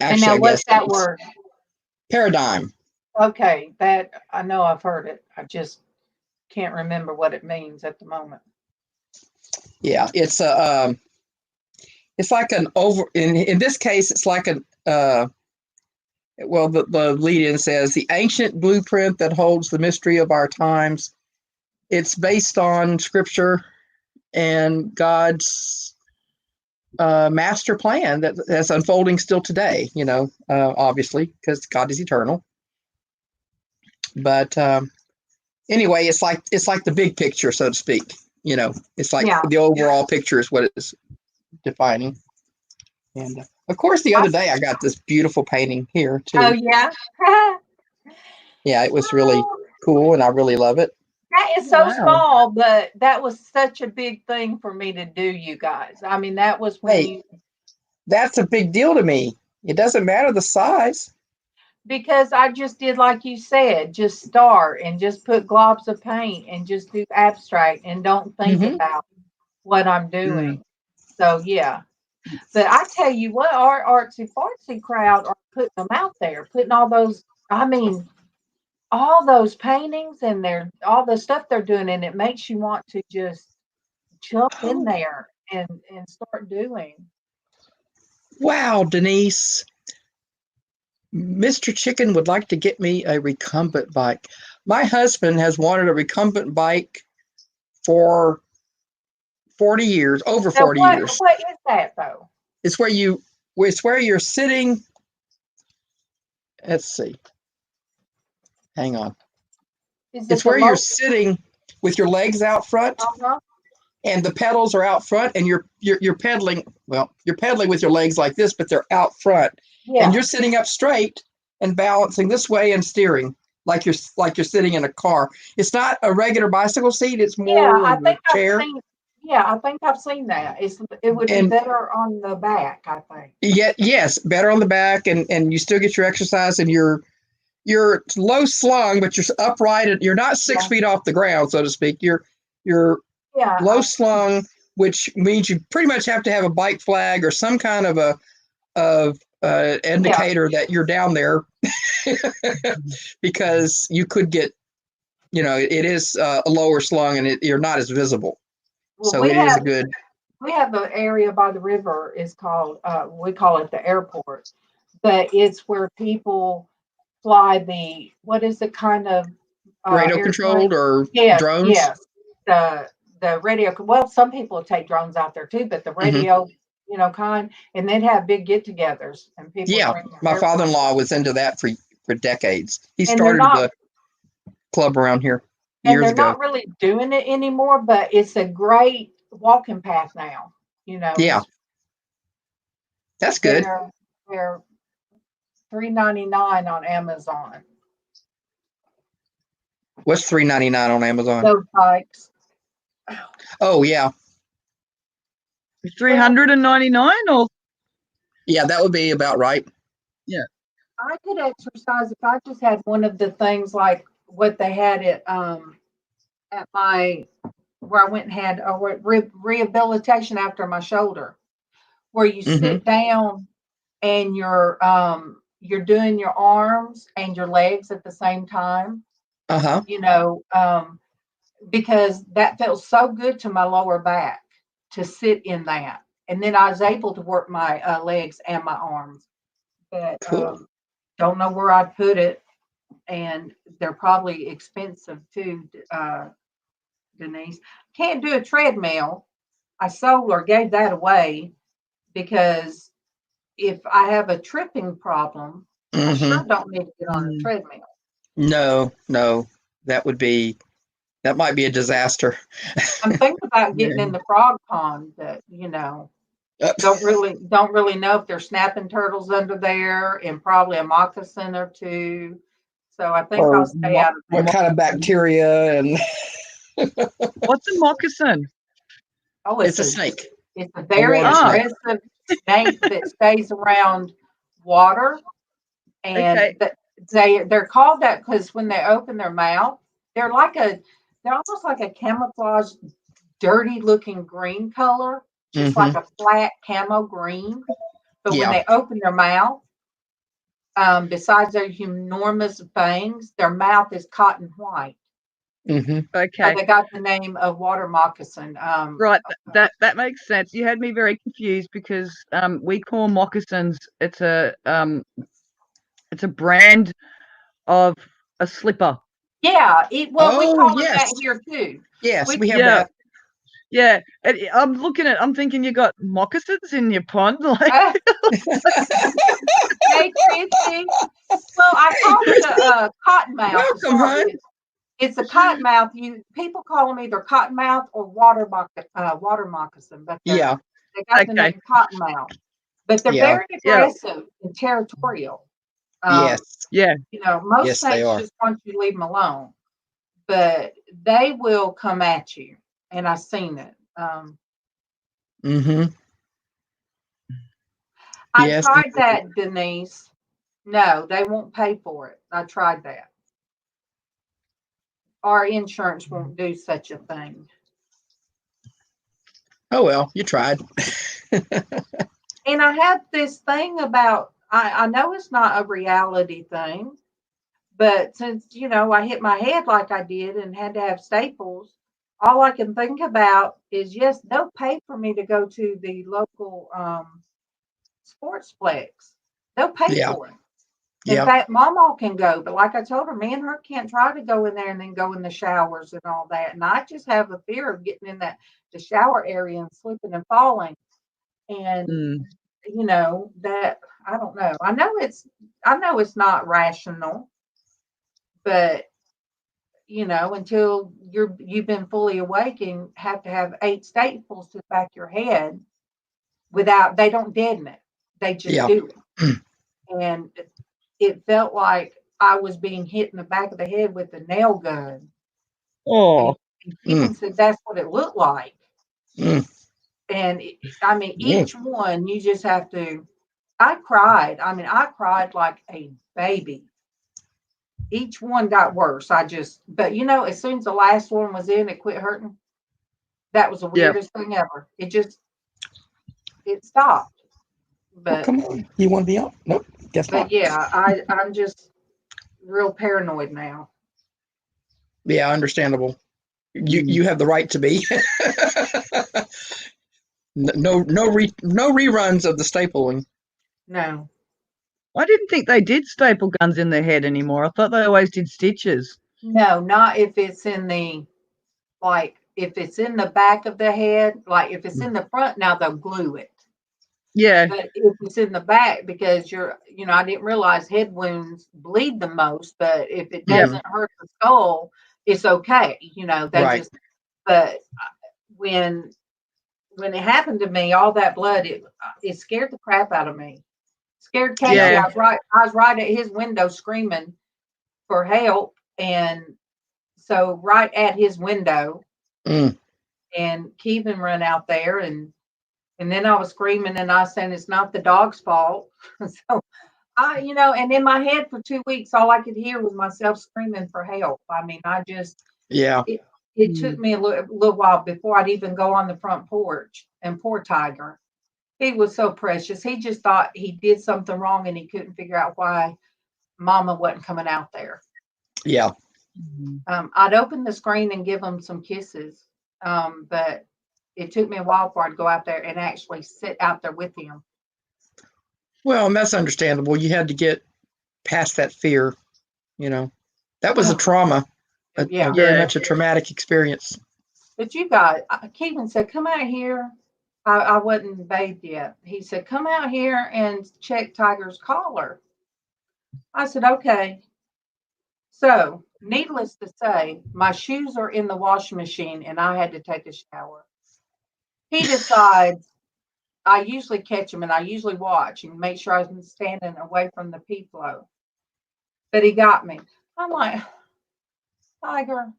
Actually, and now what's that word? Paradigm. Okay, that I know I've heard it. I just can't remember what it means at the moment. Yeah, it's like an in this case, it's like an the lead-in says the ancient blueprint that holds the mystery of our times. It's based on scripture and God's master plan that's unfolding still today, obviously, because God is eternal. But anyway, it's like the big picture, so to speak. It's like the overall picture is what it's defining. And of course, the other day I got this beautiful painting here too. Oh yeah. Yeah, it was really cool, and I really love it. That is so small, but that was such a big thing for me to do, you guys. I mean, that was when that's a big deal to me. It doesn't matter the size. Because I just did like you said, just start and just put globs of paint and just do abstract and don't think about what I'm doing. So yeah. But I tell you what, our artsy fartsy crowd are putting them out there, putting all those, all those paintings and all the stuff they're doing, and it makes you want to just jump in there and start doing. Wow, Denise. Mr. Chicken would like to get me a recumbent bike. My husband has wanted a recumbent bike for 40 years, over 40 years. What is that though? It's where you're sitting. Let's see. Hang on. It's where you're sitting with your legs out front, and the pedals are out front, and you're pedaling. Well, you're pedaling with your legs like this, but they're out front, and you're sitting up straight and balancing this way and steering like you're sitting in a car. It's not a regular bicycle seat; it's more of a chair. I think I've seen that. It would be better on the back, I think. Yeah, yes, better on the back, and you still get your exercise, and you're low slung, but you're upright. You're not 6 feet off the ground, so to speak. You're low slung, which means you pretty much have to have a bike flag or some kind of a indicator that you're down there, because you could get, it is a lower slung, and you're not as visible. Well, so it is a good. We have an area by the river. Is called we call it the airport, but it's where people fly the what is the kind of radio controlled or drones? Yes, the radio. Well, some people take drones out there too, but the radio, kind, and they'd have big get-togethers, and people. Yeah, my father-in-law was into that for decades. He started the club around here years ago. And they're not really doing it anymore, but it's a great walking path now. Yeah, that's good. They're $3.99 on Amazon. What's $3.99 on Amazon? Those bikes. Oh yeah. 399 or? Yeah, that would be about right. Yeah. I could exercise if I just had one of the things like what they had at my where I went and had a rehabilitation after my shoulder, where you sit down and you're doing your arms and your legs at the same time. Because that felt so good to my lower back to sit in that, and then I was able to work my legs and my arms. But don't know where I'd put it, and they're probably expensive too. Denise, can't do a treadmill. I sold or gave that away because if I have a tripping problem, I sure don't need to get on a treadmill. No, that might be a disaster. I'm thinking about getting in the frog pond, but don't really know if there's snapping turtles under there, and probably a moccasin or two. So I think I'll stay out of that. What kind of bacteria and what's a moccasin? Oh, it's a snake. It's a very aggressive snake that stays around water, and they're called that because when they open their mouth, they're almost like a camouflaged, dirty looking green color, just like a flat camo green. But when they open their mouth, besides their enormous fangs, their mouth is cotton white. Okay. So they got the name of water moccasin. Right, that makes sense. You had me very confused because we call moccasins. It's a brand of a slipper. Yeah, we call it that here too. Yes, we have that. Yeah, I'm thinking you got moccasins in your pond. Like. Hey, Christy. Well, I call it a cottonmouth. Welcome, hon. It's a cottonmouth. People call them either cottonmouth or water moccasin, but they got the name cottonmouth. But they're very aggressive and territorial. Yeah. Most snakes just want you to leave them alone, but they will come at you, and I've seen it. I tried that, Denise. No, they won't pay for it. I tried that. Our insurance won't do such a thing. Oh well, you tried. And I had this thing about. I know it's not a reality thing, but since, I hit my head like I did and had to have staples, all I can think about is, yes, they'll pay for me to go to the local sportsplex. They'll pay for it. In fact, Mama can go, but like I told her, me and her can't try to go in there and then go in the showers and all that. And I just have a fear of getting in the shower area and slipping and falling. And that I don't know. I know it's not rational, but until you've been fully awake and have to have 8 staples to the back of your head they don't deaden it. They just do it. And it felt like I was being hit in the back of the head with a nail gun. Oh. And Stephen said that's what it looked like. And each one you just have to. I cried. I cried like a baby. Each one got worse. But as soon as the last one was in, it quit hurting. That was the weirdest thing ever. It stopped. But come on, you want to be out? Nope, guess not. But yeah, I'm just real paranoid now. Yeah, understandable. You have the right to be. No reruns of the stapling. No. I didn't think they did staple guns in the head anymore. I thought they always did stitches. No, not if it's in the if it's in the back of the head, like if it's in the front, now they'll glue it. Yeah. But if it's in the back, because I didn't realize head wounds bleed the most, but if it doesn't hurt the skull, it's okay. But when it happened to me, all that blood, it scared the crap out of me. Scared Casey. Yeah. I was right at his window screaming for help, and so right at his window, and Keevan ran out there, and then I was screaming, and I was saying it's not the dog's fault. So and in my head for 2 weeks, all I could hear was myself screaming for help. It took me a little while before I'd even go on the front porch. And poor Tiger, he was so precious. He just thought he did something wrong, and he couldn't figure out why Mama wasn't coming out there. Yeah. I'd open the screen and give him some kisses, but it took me a while for I'd go out there and actually sit out there with him. Well, and that's understandable. You had to get past that fear. That was a trauma. Very much a traumatic experience. But Keevan said, come out here. I wasn't bathed yet. He said, come out here and check Tiger's collar. I said, okay. So, needless to say, my shoes are in the washing machine and I had to take a shower. He decides, I usually catch him and I usually watch and make sure I'm standing away from the pee flow. But he got me. I'm like, Tiger,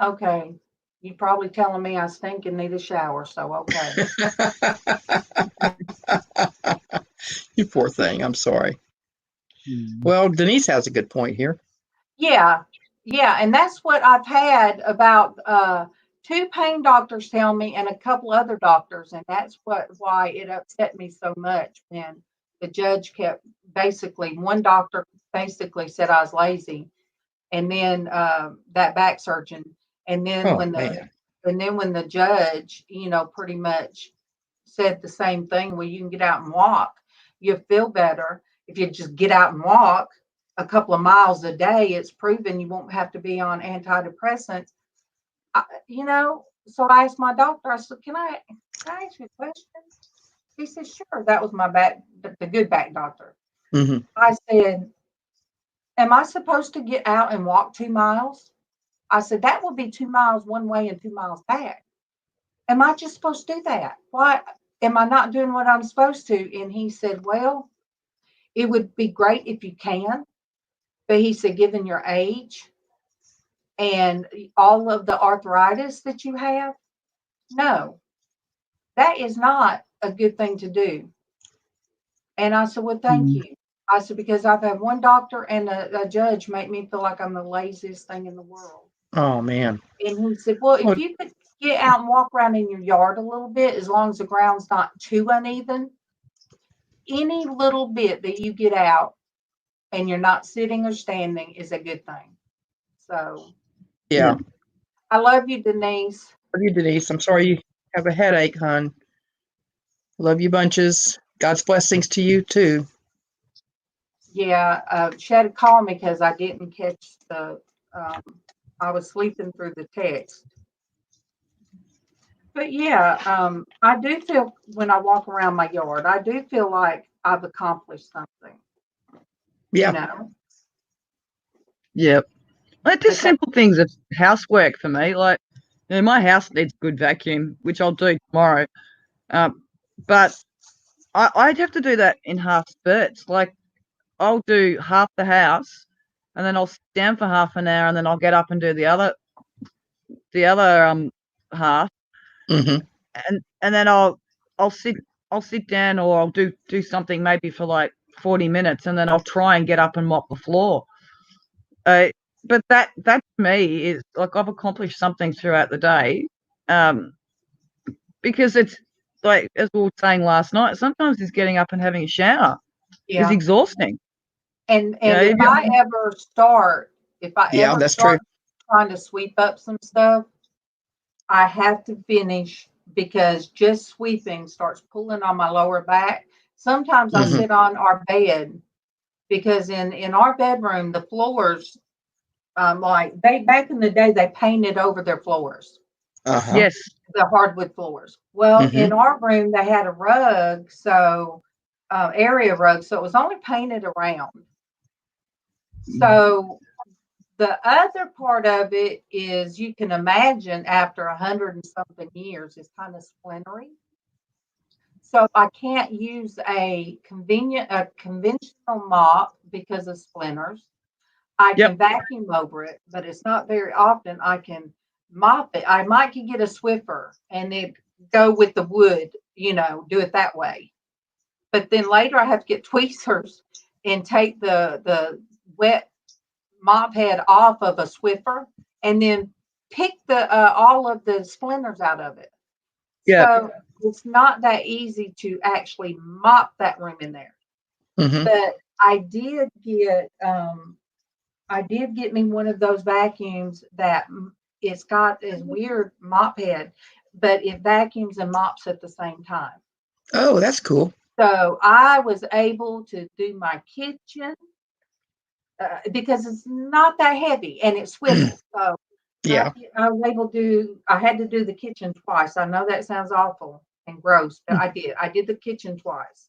okay. You probably telling me I stink and need a shower, so okay. You poor thing. I'm sorry. Well, Denise has a good point here. Yeah. And that's what I've had about 2 pain doctors tell me and a couple other doctors. And that's why it upset me so much when the judge one doctor basically said I was lazy. And then that back surgeon. And then when the judge, pretty much said the same thing, well, you can get out and walk. You feel better if you just get out and walk a couple of miles a day. It's proven you won't have to be on antidepressants. So I asked my doctor, I said, can I ask you a question? He said, sure. That was my back, the good back doctor. Mm-hmm. I said, am I supposed to get out and walk 2 miles? I said, that would be 2 miles one way and 2 miles back. Am I just supposed to do that? Why am I not doing what I'm supposed to? And he said, well, it would be great if you can. But he said, given your age and all of the arthritis that you have, no, that is not a good thing to do. And I said, well, thank you. I said, because I've had one doctor and a judge make me feel like I'm the laziest thing in the world. Oh, man. And he said, well, if you could get out and walk around in your yard a little bit, as long as the ground's not too uneven, any little bit that you get out and you're not sitting or standing is a good thing. So, yeah. I love you, Denise. Love you, Denise. I'm sorry you have a headache, hon. Love you bunches. God's blessings to you, too. Yeah, she had to call me because I didn't catch I was sleeping through the text. But yeah, I do feel when I walk around my yard, I do feel like I've accomplished something. Yeah. Yep. Like just simple things of housework for me. Like, my house needs good vacuum, which I'll do tomorrow. But I'd have to do that in half spurts. Like, I'll do half the house, and then I'll sit down for half an hour, and then I'll get up and do the other half, Mm-hmm. and then I'll sit down, or I'll do something maybe for like 40 minutes, and then I'll try and get up and mop the floor. But that to me is like I've accomplished something throughout the day, because it's like, as we were saying last night, sometimes it's getting up and having a shower is exhausting. And if I ever start trying to sweep up some stuff, I have to finish, because just sweeping starts pulling on my lower back. Sometimes I'll sit on our bed, because in our bedroom, the floors, like back in the day, they painted over their floors. Yes. The hardwood floors. Well, in our room, they had a rug, so area rug, so it was only painted around. So the other part of it is, you can imagine, after 100 and something years, it's kind of splintery. So I can't use a conventional mop because of splinters. I can vacuum over it, but it's not very often I can mop it. I might can get a Swiffer and then go with the wood, do it that way. But then later I have to get tweezers and take the wet mop head off of a Swiffer and then pick all of the splinters out of it. Yeah. So it's not that easy to actually mop that room in there. But I did get me one of those vacuums that it's got this weird mop head, but it vacuums and mops at the same time. Oh, that's cool. So I was able to do my kitchen because it's not that heavy and it swivels. So yeah, I had to do the kitchen twice. I know that sounds awful and gross, but I did. I did the kitchen twice.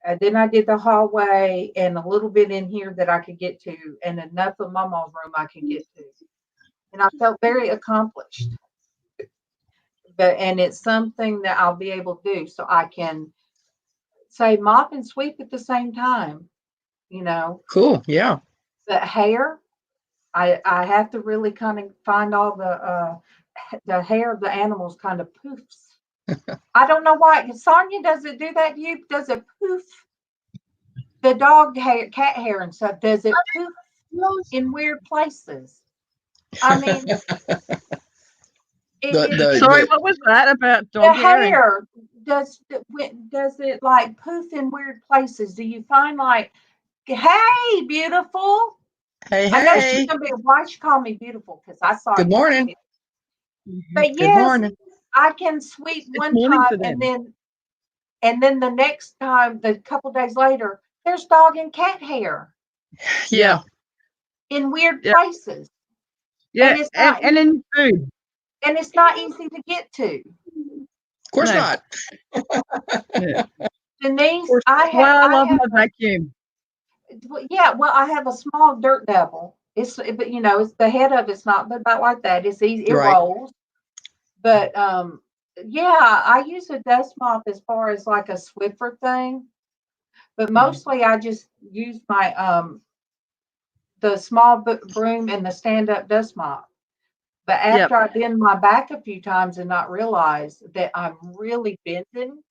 And then I did the hallway and a little bit in here that I could get to, and enough of Mama's room I could get to. And I felt very accomplished. And it's something that I'll be able to do, so I can say mop and sweep at the same time. Cool. Yeah. The hair, I have to really kind of find all the hair of the animals kind of poofs. I don't know why. Sonia, does it do that to you? Does it poof? The dog hair, cat hair and stuff, does it poof in weird places? I mean, sorry, what was that about dog hair? Does it like poof in weird places? Do you find like, hey, beautiful? Hey, I know she's gonna be. Why she call me beautiful? Because I saw. Good morning. But yes, I can sweep one time, and then the next time, the couple days later, there's dog and cat hair. Yeah. In weird places. Yeah, and in food. And it's not easy to get to. Of course not. Denise, I love my vacuum. Yeah, well, I have a small dirt devil. But it's the head of it's not about like that. It's easy, it rolls. But yeah, I use a dust mop as far as like a Swiffer thing. But mostly I just use my the small broom and the stand-up dust mop. But after I bend my back a few times and not realize that I'm really bending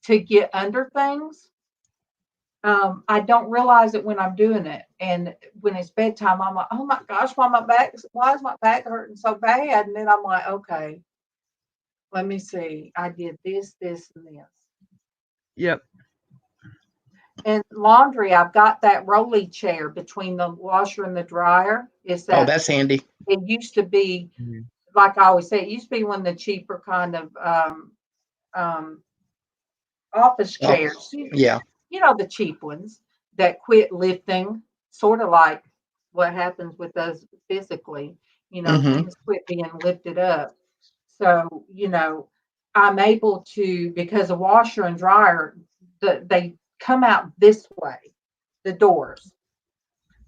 to get under things, I don't realize it when I'm doing it. And when it's bedtime, I'm like, oh my gosh, why is my back hurting so bad? And then I'm like, okay, let me see. I did this, this, and this. Yep. And laundry, I've got that rolly chair between the washer and the dryer. Oh, that's handy. It used to be, like I always say, it used to be one of the cheaper kind of office chairs. Yeah. The cheap ones that quit lifting, sort of like what happens with us physically. Things quit being lifted up. So, I'm able to, because the washer and dryer, they come out this way, the doors.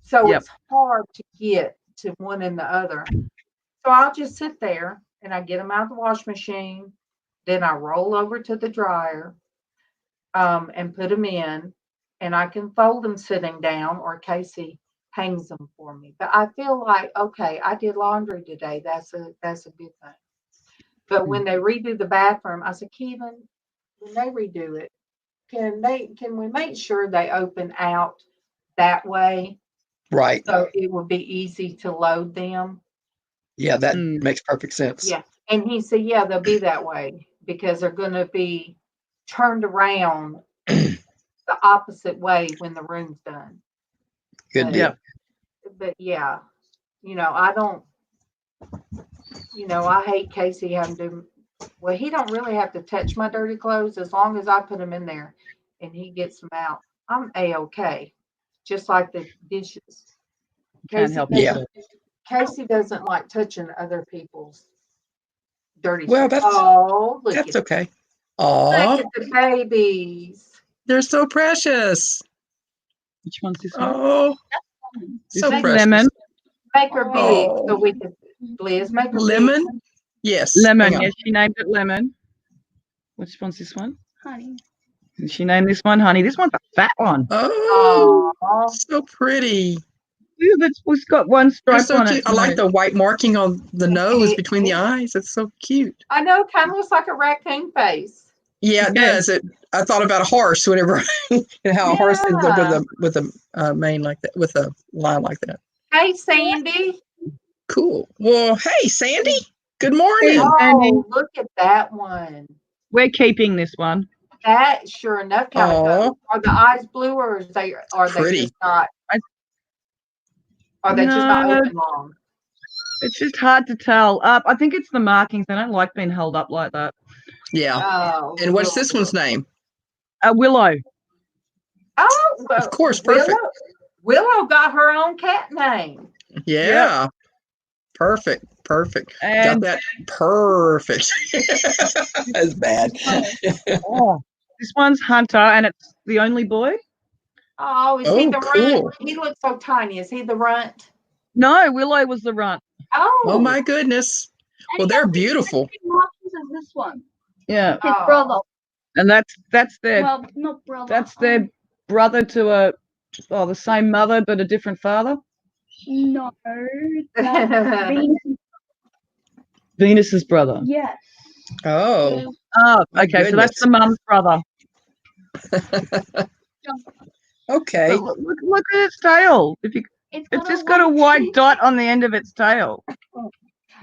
So it's hard to get to one and the other. So I'll just sit there and I get them out of the wash machine. Then I roll over to the dryer and put them in. And I can fold them sitting down, or Casey hangs them for me. But I feel like, okay, I did laundry today. That's a good thing. But when they redo the bathroom, I said, Kevin, when they redo it, can we make sure they open out that way? Right. So it would be easy to load them. Yeah, that makes perfect sense. Yeah. And he said, yeah, they'll be that way because they're going to be turned around the opposite way when the room's done. Good deal. But yeah, I don't, I hate Casey having to, well, he don't really have to touch my dirty clothes as long as I put them in there and he gets them out. I'm A-okay. Just like the dishes. Can't help it. Casey doesn't like touching other people's dirty stuff. Well, that's okay. Look at the babies. They're so precious. Which one's this one? Oh, so precious. Lemon. Make her big so we can, Liz, make her lemon. Big. Yes. Lemon. Yes, she named it Lemon. Which one's this one? Honey. Did she name this one Honey? This one's a fat one. Oh, so pretty. It's got one stripe on it. I like the white marking on the nose between the eyes. It's so cute. I know, it kind of looks like a raccoon face. Yeah, it does. I thought about a horse whenever how a horse ends up with a mane like that, with a line like that. Hey, Sandy. Cool. Well, hey, Sandy. Good morning. Oh, look at that one. We're keeping this one. That sure enough kind of are the eyes blue, or are they just not? Are they just not open long? It's just hard to tell. I think it's the markings. I don't like being held up like that. Yeah. Oh, and what's this one's name? Willow. Oh, well, of course, perfect. Willow got her own cat name. Yeah. Perfect. And got that perfect. That's bad. This one's Hunter, and it's the only boy. Oh, is he the runt? He looks so tiny. Is he the runt? No, Willow was the runt. Oh my goodness. Well, they're beautiful. This one. Yeah. His brother. And that's their not brother. That's their brother to the same mother but a different father. No. Venus's brother. Yes. Oh. Oh, okay. So that's the mum's brother. Okay. Look at its tail. It's just got a white dot on the end of its tail.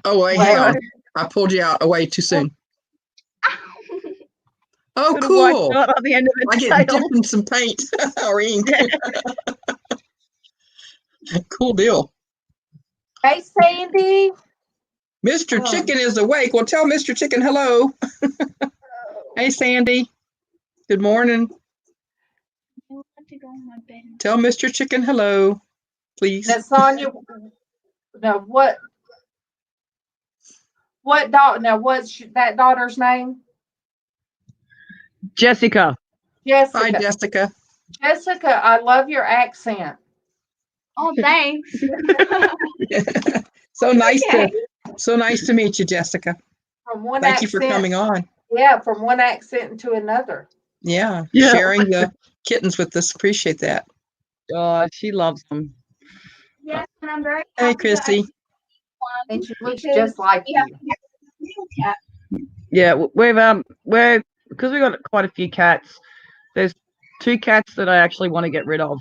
Oh, wait, hang on. I pulled you out away too soon. Oh, got cool. A white dot on the end of its tail. I get dipped in some paint or ink. Cool deal. Hey, Sandy. Mr. Chicken is awake. Well, tell Mr. Chicken hello. Hey, Sandy. Good morning. I want to go on my bed. Tell Mr. Chicken hello, please. Now, Sonia, what dog? Now, what's that daughter's name? Jessica. Hi, Jessica. Jessica, I love your accent. Oh, thanks. So nice to meet you, Jessica. Thank you for coming on. Yeah, from one accent to another. Yeah. Sharing the kittens with us. Appreciate that. Oh, she loves them. Yes, and I'm very happy. Hey, Christy. And she looks just like you. Yeah, we're because we've got quite a few cats. There's 2 cats that I actually want to get rid of.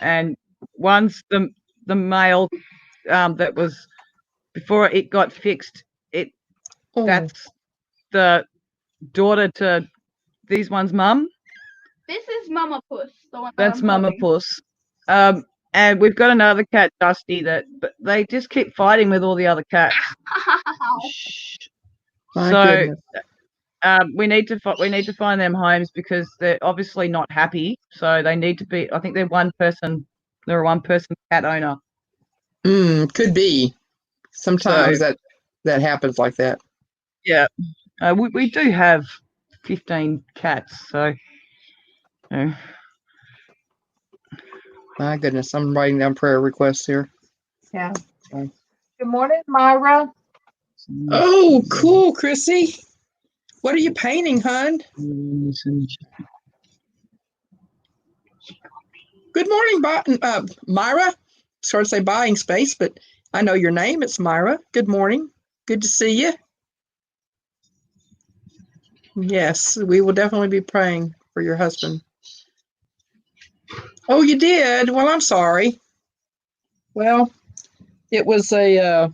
And one's the male that was before it got fixed. That's the daughter to these one's mum. This is Mama Puss. The one that's Mama Puss. And we've got another cat, Dusty, but they just keep fighting with all the other cats. So we need to find them homes because they're obviously not happy. So they need to be. I think they're one person. They're a one-person cat owner. Could be. Sometimes that happens like that. Yeah, we do have 15 cats. So. My goodness, I'm writing down prayer requests here. Yeah. Good morning, Myra. Oh, cool, Chrissy. What are you painting, hon? Good morning, Myra. Sorry to say buying space, but I know your name. It's Myra. Good morning. Good to see you. Yes, we will definitely be praying for your husband. Oh, you did? Well, I'm sorry. Well, it was a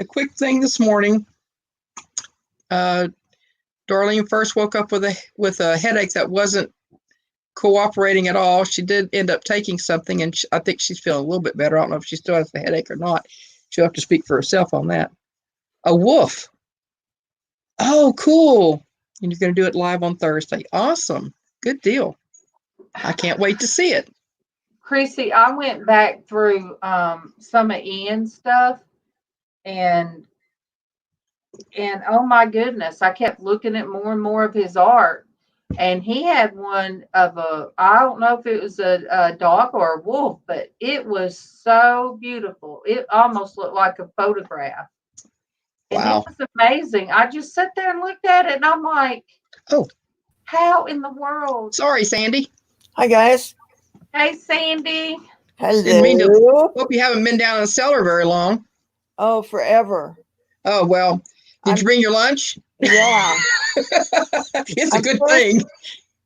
quick thing this morning. Darlene first woke up with a headache that wasn't cooperating at all. She did end up taking something, and I think she's feeling a little bit better. I don't know if she still has the headache or not. She'll have to speak for herself on that. A wolf. Oh, cool. And you're going to do it live on Thursday. Awesome. Good deal. I can't wait to see it. Chrissy, I went back through some of Ian's stuff, and oh my goodness, I kept looking at more and more of his art. And he had one of I don't know if it was a dog or a wolf, but it was so beautiful. It almost looked like a photograph. And Wow. it was amazing. I just sat there and looked at it, and I'm like, oh, how in the world? Sorry, Sandy. Hi, guys. Hey, Sandy. Hello. Hope you haven't been down in the cellar very long. Oh, forever. Oh, well, did you bring your lunch? Yeah. It's a good thing.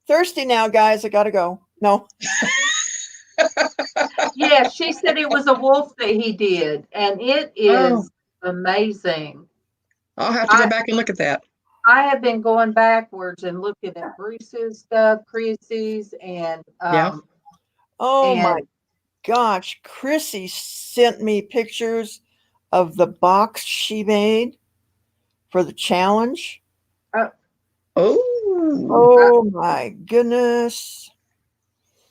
Thirsty now, guys. I got to go. No. Yeah, she said it was a wolf that he did, and it is amazing. I'll have to go back and look at that. I have been going backwards and looking at Bruce's stuff, Chrissy's, and oh my gosh, Chrissy sent me pictures of the box she made for the challenge. Oh my goodness.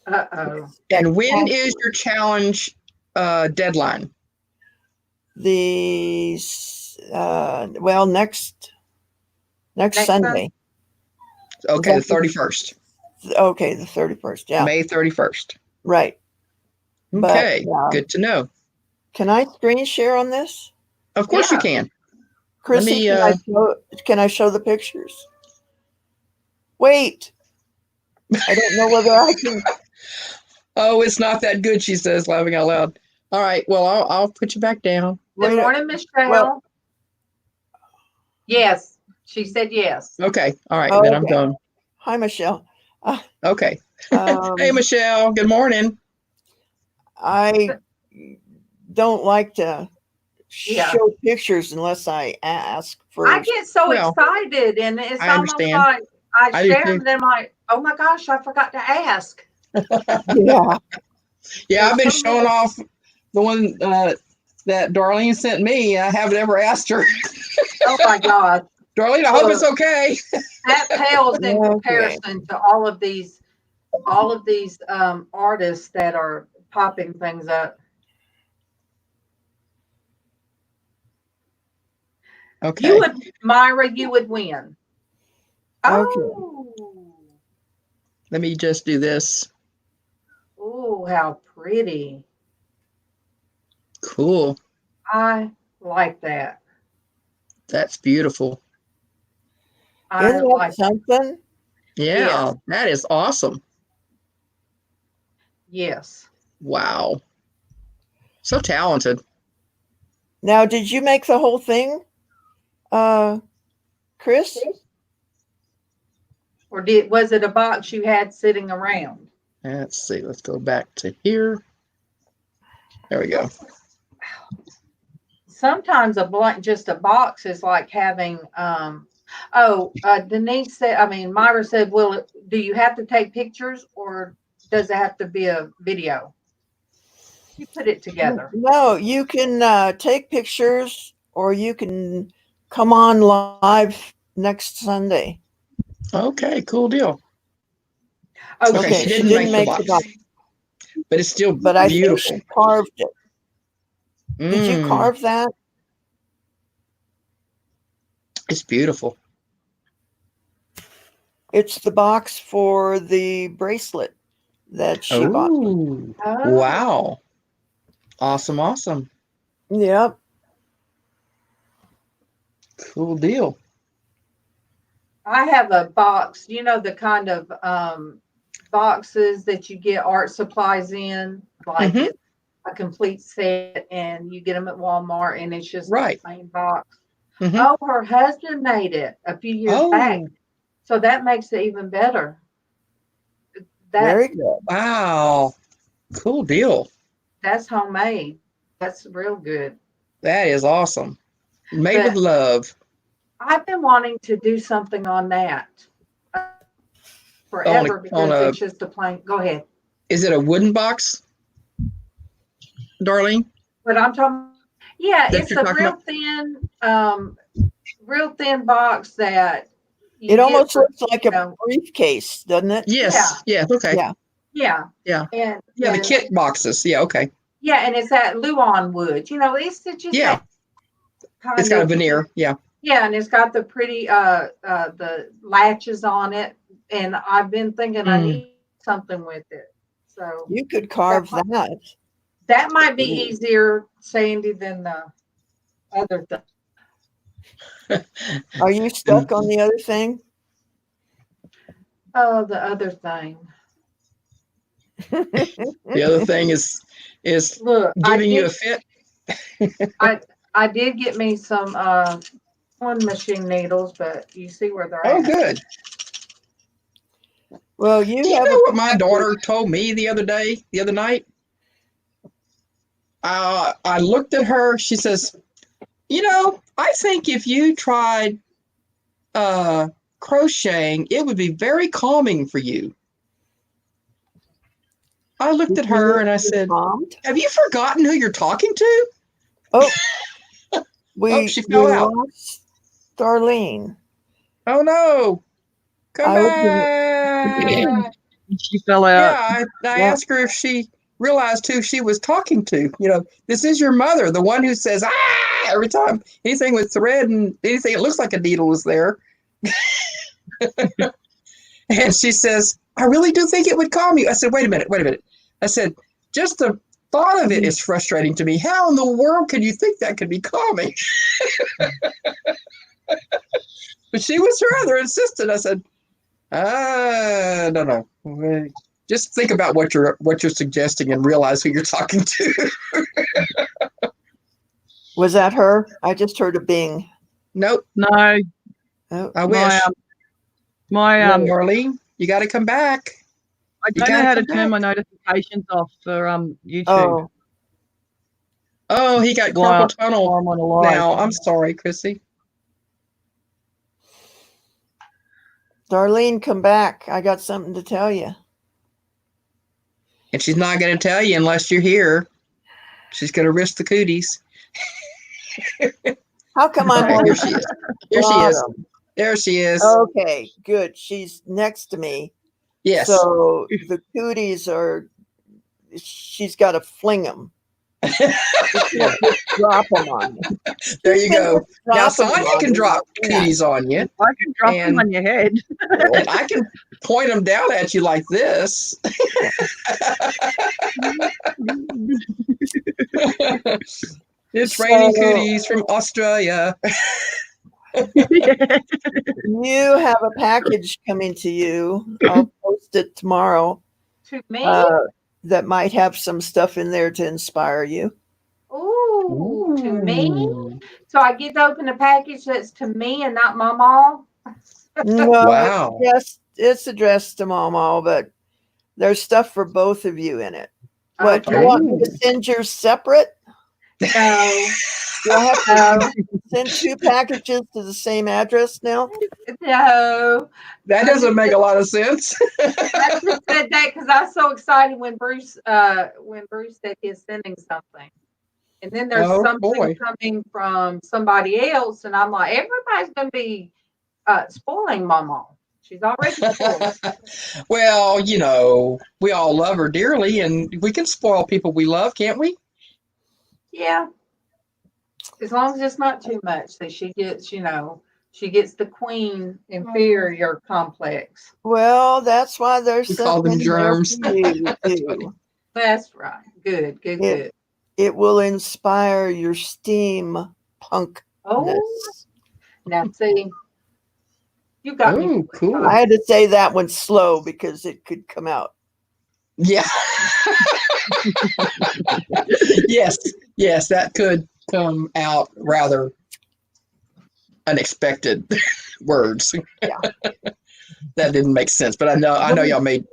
And when is your challenge deadline? Well, next Sunday. Okay, the 31st. Okay, the 31st. Yeah. May 31st. Right. Okay, good to know. Can I screen share on this? Of course you can. Chrissy, can I show the pictures? Wait. I don't know whether I can. Oh, it's not that good, she says, laughing out loud. All right, well, I'll put you back down. Good morning, Michelle. Well, yes, she said yes. Okay, all right, then I'm done. Hi, Michelle. Okay. Hey, Michelle, good morning. I don't like to show pictures unless I ask first. I get so excited, and it's almost like I share them, and then I'm like, oh my gosh, I forgot to ask. Yeah. Yeah, I've been showing off the one that Darlene sent me. I haven't ever asked her. Oh my God. Darlene, I hope it's okay. That pales in comparison to all of these artists that are popping things up. Okay. You would, Myra, you would win. Okay. Let me just do this. Oh, how pretty. Cool. I like that. That's beautiful. Isn't that something? Yeah, that is awesome. Yes. Wow. So talented. Now, did you make the whole thing, Chris? Or was it a box you had sitting around? Let's see. Let's go back to here. There we go. Sometimes just a box is like having Denise said, Myra said, do you have to take pictures or does it have to be a video? You put it together. No, you can take pictures or you can come on live next Sunday. Okay, cool deal. Okay, she didn't make the box. But it's still beautiful. I think she carved it. Did you carve that? It's beautiful. It's the box for the bracelet that she bought. Wow. Awesome, awesome. Yep. Cool deal. I have a box, the kind of boxes that you get art supplies in, like Mhm. it's a complete set, and you get them at Walmart, and it's just Right. the same box. Mhm. Oh, her husband made it a few years back, Oh, so that makes it even better. Very That good. wow. Cool deal. that's homemade. That's real good. That is awesome. Made with But love. I've been wanting to do something on that uh, On forever on because a it's just a plain. Go ahead. is it a wooden box, Darlene? But I'm talking. Yeah, That it's you're a talking about? real thin box that you It get almost for, looks like a briefcase, doesn't it? yeah, Yes. Yeah. Okay. Yeah. yeah, Yeah. and Yeah. The kit boxes. Yeah. Okay. yeah, and it's that Luan wood. It's just Yeah. that It's kind got a of, veneer. Yeah. yeah, and it's got the pretty the latches on it, and I've been thinking I Mm. need something with it. So You could that carve might, that. that might be Ooh. easier, Sandy, than the other thing. Are you stuck on the other thing? Oh, the other thing. The other thing is Look, giving you a fit. I did get me some sewing machine needles, but you see where they're Oh, at. good. Well, Do you you have know a what my package. daughter told me the other night? I looked at her. She says, I think if you tried crocheting, it would be very calming for you. I looked Did at you her need and I to be said, calmed? have you forgotten who you're talking to? Oh, Oh, we she fell out. lost Darlene. Oh, no. Come I was gonna, back. She fell out. Yeah, I yeah. asked her if she realized who she was talking to. This is your mother, the one who says, every time anything with thread and anything that looks like a needle is there. And she says, I really do think it would calm you. I said, wait a minute. I said, just the thought of it is frustrating to me. How in the world could you think that could be calming? But she was rather insistent. I said, no. Just think about what you're suggesting and realize who you're talking to. Was that her? I just heard a bing. Nope. No, Oh, I wish. my Arlene, you got to come back. I don't know how to turn my notifications off for YouTube. Oh, he got While carpal tunnel I'm on a live. now. I'm sorry, Chrissy. Darlene, come back. I got something to tell you. And she's not going to tell you unless you're here. She's going to risk the cooties. How come I'm Okay, on here she is. Here she is. There she is. Okay, good. She's next to me. Yes. So the cooties she's got to fling them. You can't just drop them on me. There you go. Now Sonia can drop cooties on you. I can drop them on your head. And I can point them down at you like this. It's raining cooties from Australia. You have a package coming to you. I'll post it tomorrow. To me? That might have some stuff in there to inspire you. Ooh, to me? So I get to open a package that's to me and not my mom? No, wow. Yes, it's addressed to Mama, but there's stuff for both of you in it. What, you want me to send yours separate? No. Do I have to send 2 packages to the same address now? No. That doesn't make a lot of sense. I just said that because I was so excited when Bruce said he's sending something. And then there's something coming from somebody else, and I'm like, everybody's going to be spoiling my mom. She's already spoiled. Well, we all love her dearly, and we can spoil people we love, can't we? Yeah. As long as it's not too much that she gets, she gets the queen inferior complex. Well, that's why there's we call them germs. you too. That's right. Good. It will inspire your steampunkness. Oh, now see, you got me. Oh, cool. I had to say that one slow because it could come out. Yeah. Yes, that could come out rather unexpected words. Yeah. That didn't make sense, but I know y'all made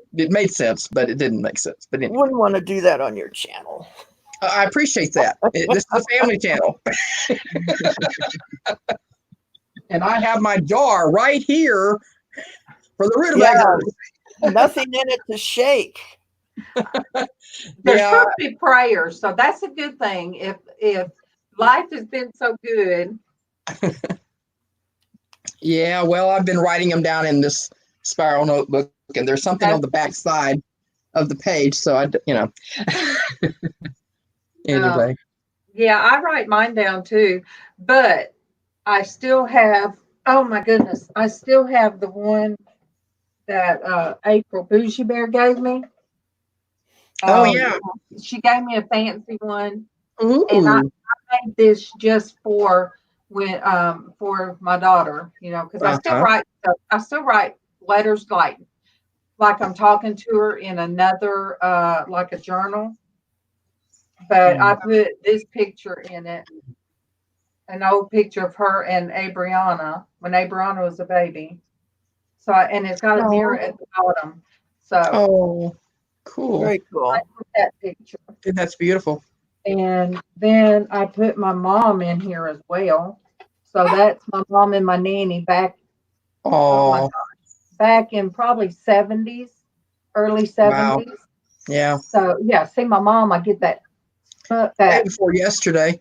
sense, but it didn't make sense. But anyway, Wouldn't want to do that on your channel. I appreciate that. This is a family channel. And I have my jar right here for the rutabagas. Nothing in it to shake. There should be prayers, so that's a good thing. If life has been so good. Yeah, well, I've been writing them down in this spiral notebook, and there's something on the back side of the page, so anyway. Yeah, I write mine down too, but I still have, oh my goodness, I still have the one that April Bougie Bear gave me. Oh, yeah. She gave me a fancy one. Ooh. And I made this just for my daughter, because I still write letters like I'm talking to her in another like a journal. But I put this picture in it, an old picture of her and Abriana when Abriana was a baby. So and it's got a mirror at the bottom. So cool. Very cool. I put that picture. That's beautiful. And then I put my mom in here as well. So that's my mom and my nanny back. Oh my gosh, back in probably 70s, early 70s. Wow. Yeah. So yeah, see my mom. I get that before yesterday.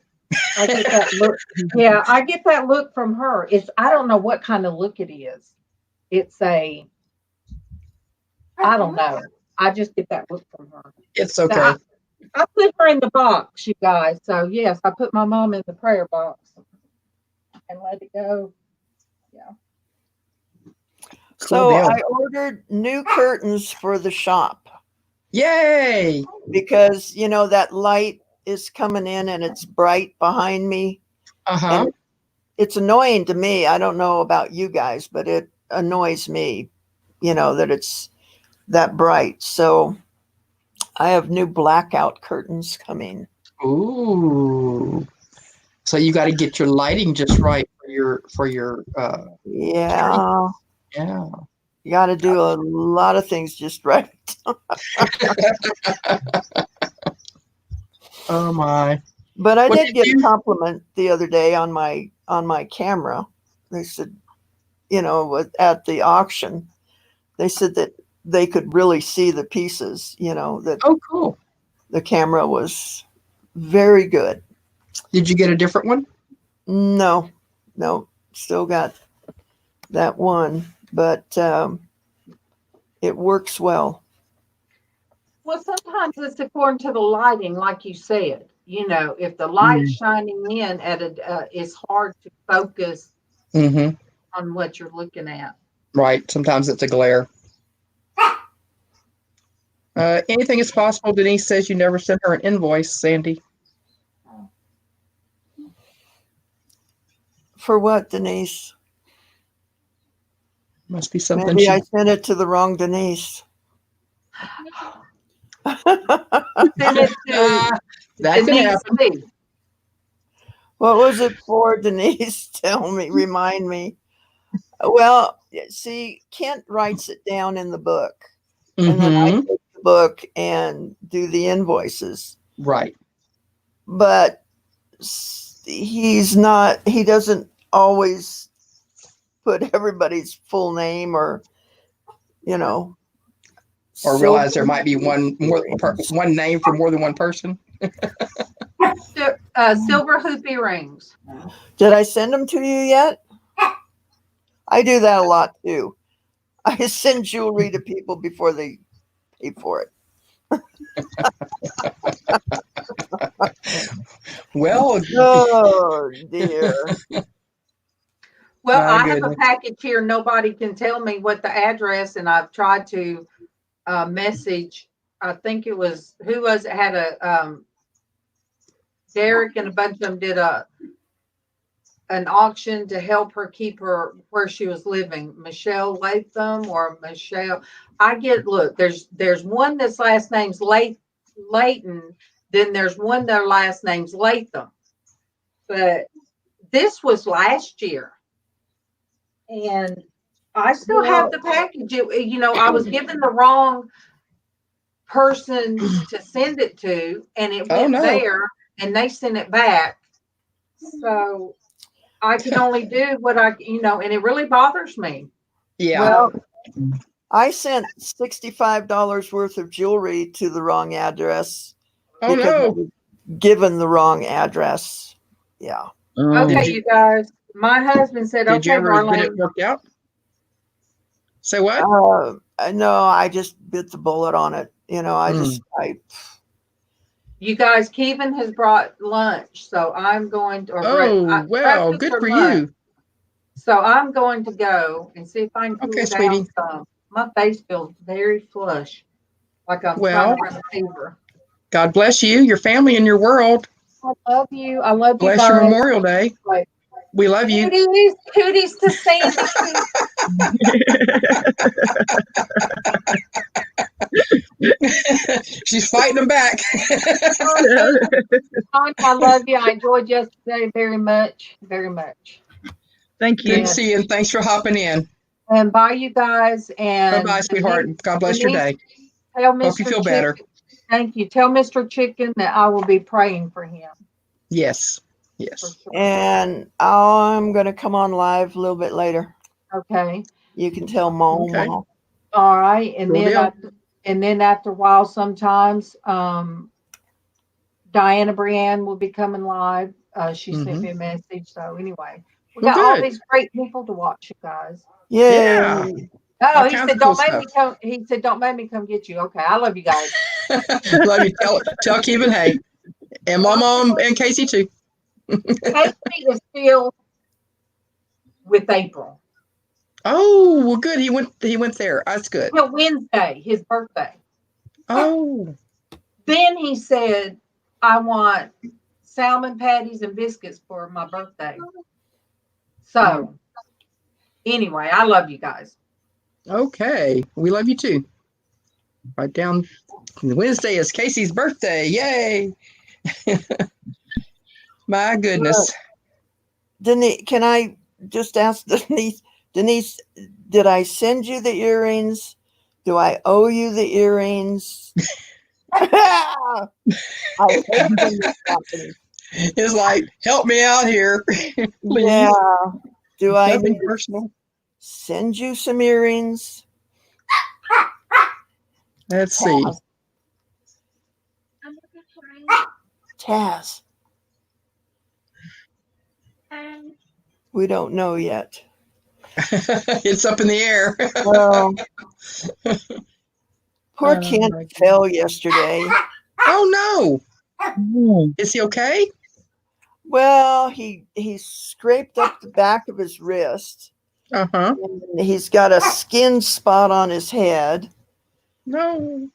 I get that look. Yeah, I get that look from her. I don't know what kind of look it is. It's I don't know. I just get that look from her. It's okay. I put her in the box, you guys. So yes, I put my mom in the prayer box and let it go. Yeah. So I ordered new curtains for the shop. Yay! Because that light is coming in and it's bright behind me. Uh-huh. And it's annoying to me. I don't know about you guys, but it annoys me, that it's that bright. So I have new blackout curtains coming. Ooh. So you got to get your lighting just right for your yeah. Yeah. You got to do a lot of things just right. Oh my. But I did get a compliment the other day on my camera. They said, at the auction, they said that they could really see the pieces, that cool. The camera was very good. Did you get a different one? No, still got that one, but it works well. Well, sometimes it's according to the lighting, like you said. If the light's shining in it's hard to focus on what you're looking at. Right. Sometimes it's a glare. Anything is possible. Denise says you never sent her an invoice, Sandy. For what, Denise? Must be something. Maybe I sent it to the wrong Denise. That can happen. What was it for, Denise? Tell me, remind me. Well, see, Kent writes it down in the book. And then I take the book and do the invoices. Right. But he doesn't always put everybody's full name or realize there might be one name for more than one person. Silver hoop earrings. Did I send them to you yet? I do that a lot too. I send jewelry to people before they pay for it. Well, oh dear. Well, I have a package here. Nobody can tell me what the address, and I've tried to message. I think it was who was it had Derek and a bunch of them did an auction to help her keep her where she was living. Michelle Latham or Michelle. Look, there's one that's last name's Layton. Then there's one their last name's Latham. But this was last year. And I still have the package. I was given the wrong person to send it to, and it went there, and they sent it back. So I can only do what and it really bothers me. Yeah. Well, I sent $65 worth of jewelry to the wrong address. Oh because I no! was given the wrong address. Yeah. Okay, you guys. My husband said, Did you "Okay, ever get Marlene." it worked out? Say what? No, I just bit the bullet on it. You guys, Kevin has brought lunch, so I'm going to. Good for you. So I'm going to go and see if I can cool down sweetie. some. My face feels very flush, like I'm trying to run a fever. God bless you, your family, and your world. I love you. I love you guys. Bless your Memorial Day. We love you. Cooties to Sandy. She's fighting them back. I love you. I enjoyed yesterday very much. Very much. Thank you. Good to see you, and thanks for hopping in. And bye, you guys. And bye, sweetheart. God bless your day. Hope you feel better. Thank you. Tell Mr. Chicken that I will be praying for him. Yes. Yes. Sure. And I'm going to come on live a little bit later. Okay. You can tell Mom. Okay. All right. And then after a while, sometimes Diana Brienne will be coming live. She sent me a message. So anyway, we got all these great people to watch, you guys. Yeah. Oh, he said, "Don't make me come." He said, "Don't make me come get you." Okay, I love you guys. Love you. Tell Kevin, hey, and Mama and Casey too. Casey is still with April. Oh, well, good. He went there. That's good. Till Wednesday, his birthday. Oh. Then he said, "I want salmon patties and biscuits for my birthday." So, anyway, I love you guys. Okay, we love you too. Right down. Wednesday is Casey's birthday. Yay! My goodness. Denise, can I just ask Denise? Denise, did I send you the earrings? Do I owe you the earrings? I hate when this happens. It's like, help me out here. Yeah. Do I Nothing personal. Send you some earrings? Let's see. Taz. We don't know yet. It's up in the air. Well, poor Kent fell yesterday. Oh no! Is he okay? Well, he scraped up the back of his wrist. Uh-huh. And he's got a skin spot on his head. No.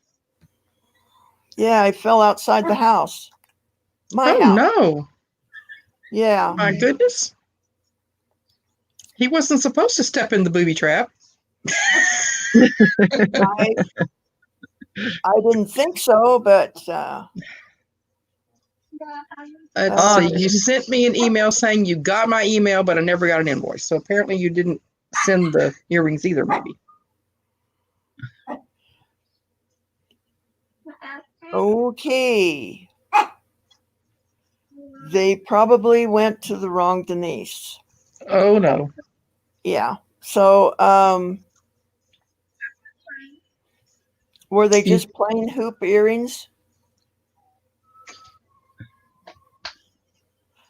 Yeah, he fell outside the house. My house. No. Yeah. My goodness. He wasn't supposed to step in the booby trap. I didn't think so, but let's see. You sent me an email saying you got my email, but I never got an invoice. So apparently you didn't send the earrings either, maybe. Okay. They probably went to the wrong Denise. Oh no. Yeah. So were they just plain hoop earrings?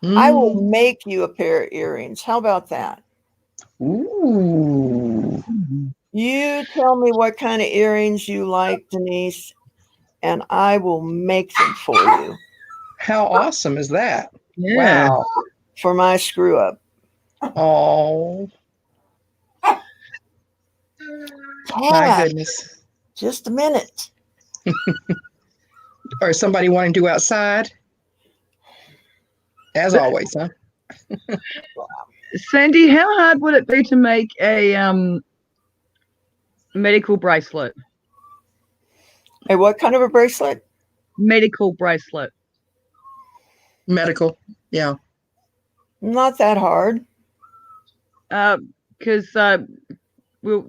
I will make you a pair of earrings. How about that? Ooh. You tell me what kind of earrings you like, Denise, and I will make them for you. How awesome is that? Yeah. Wow. For my screw up. Oh. My goodness. Just a minute. Or somebody wanting to go outside? As always, huh? Sandy, how hard would it be to make a medical bracelet? Hey, what kind of a bracelet? Medical bracelet. Medical, yeah. Not that hard. Because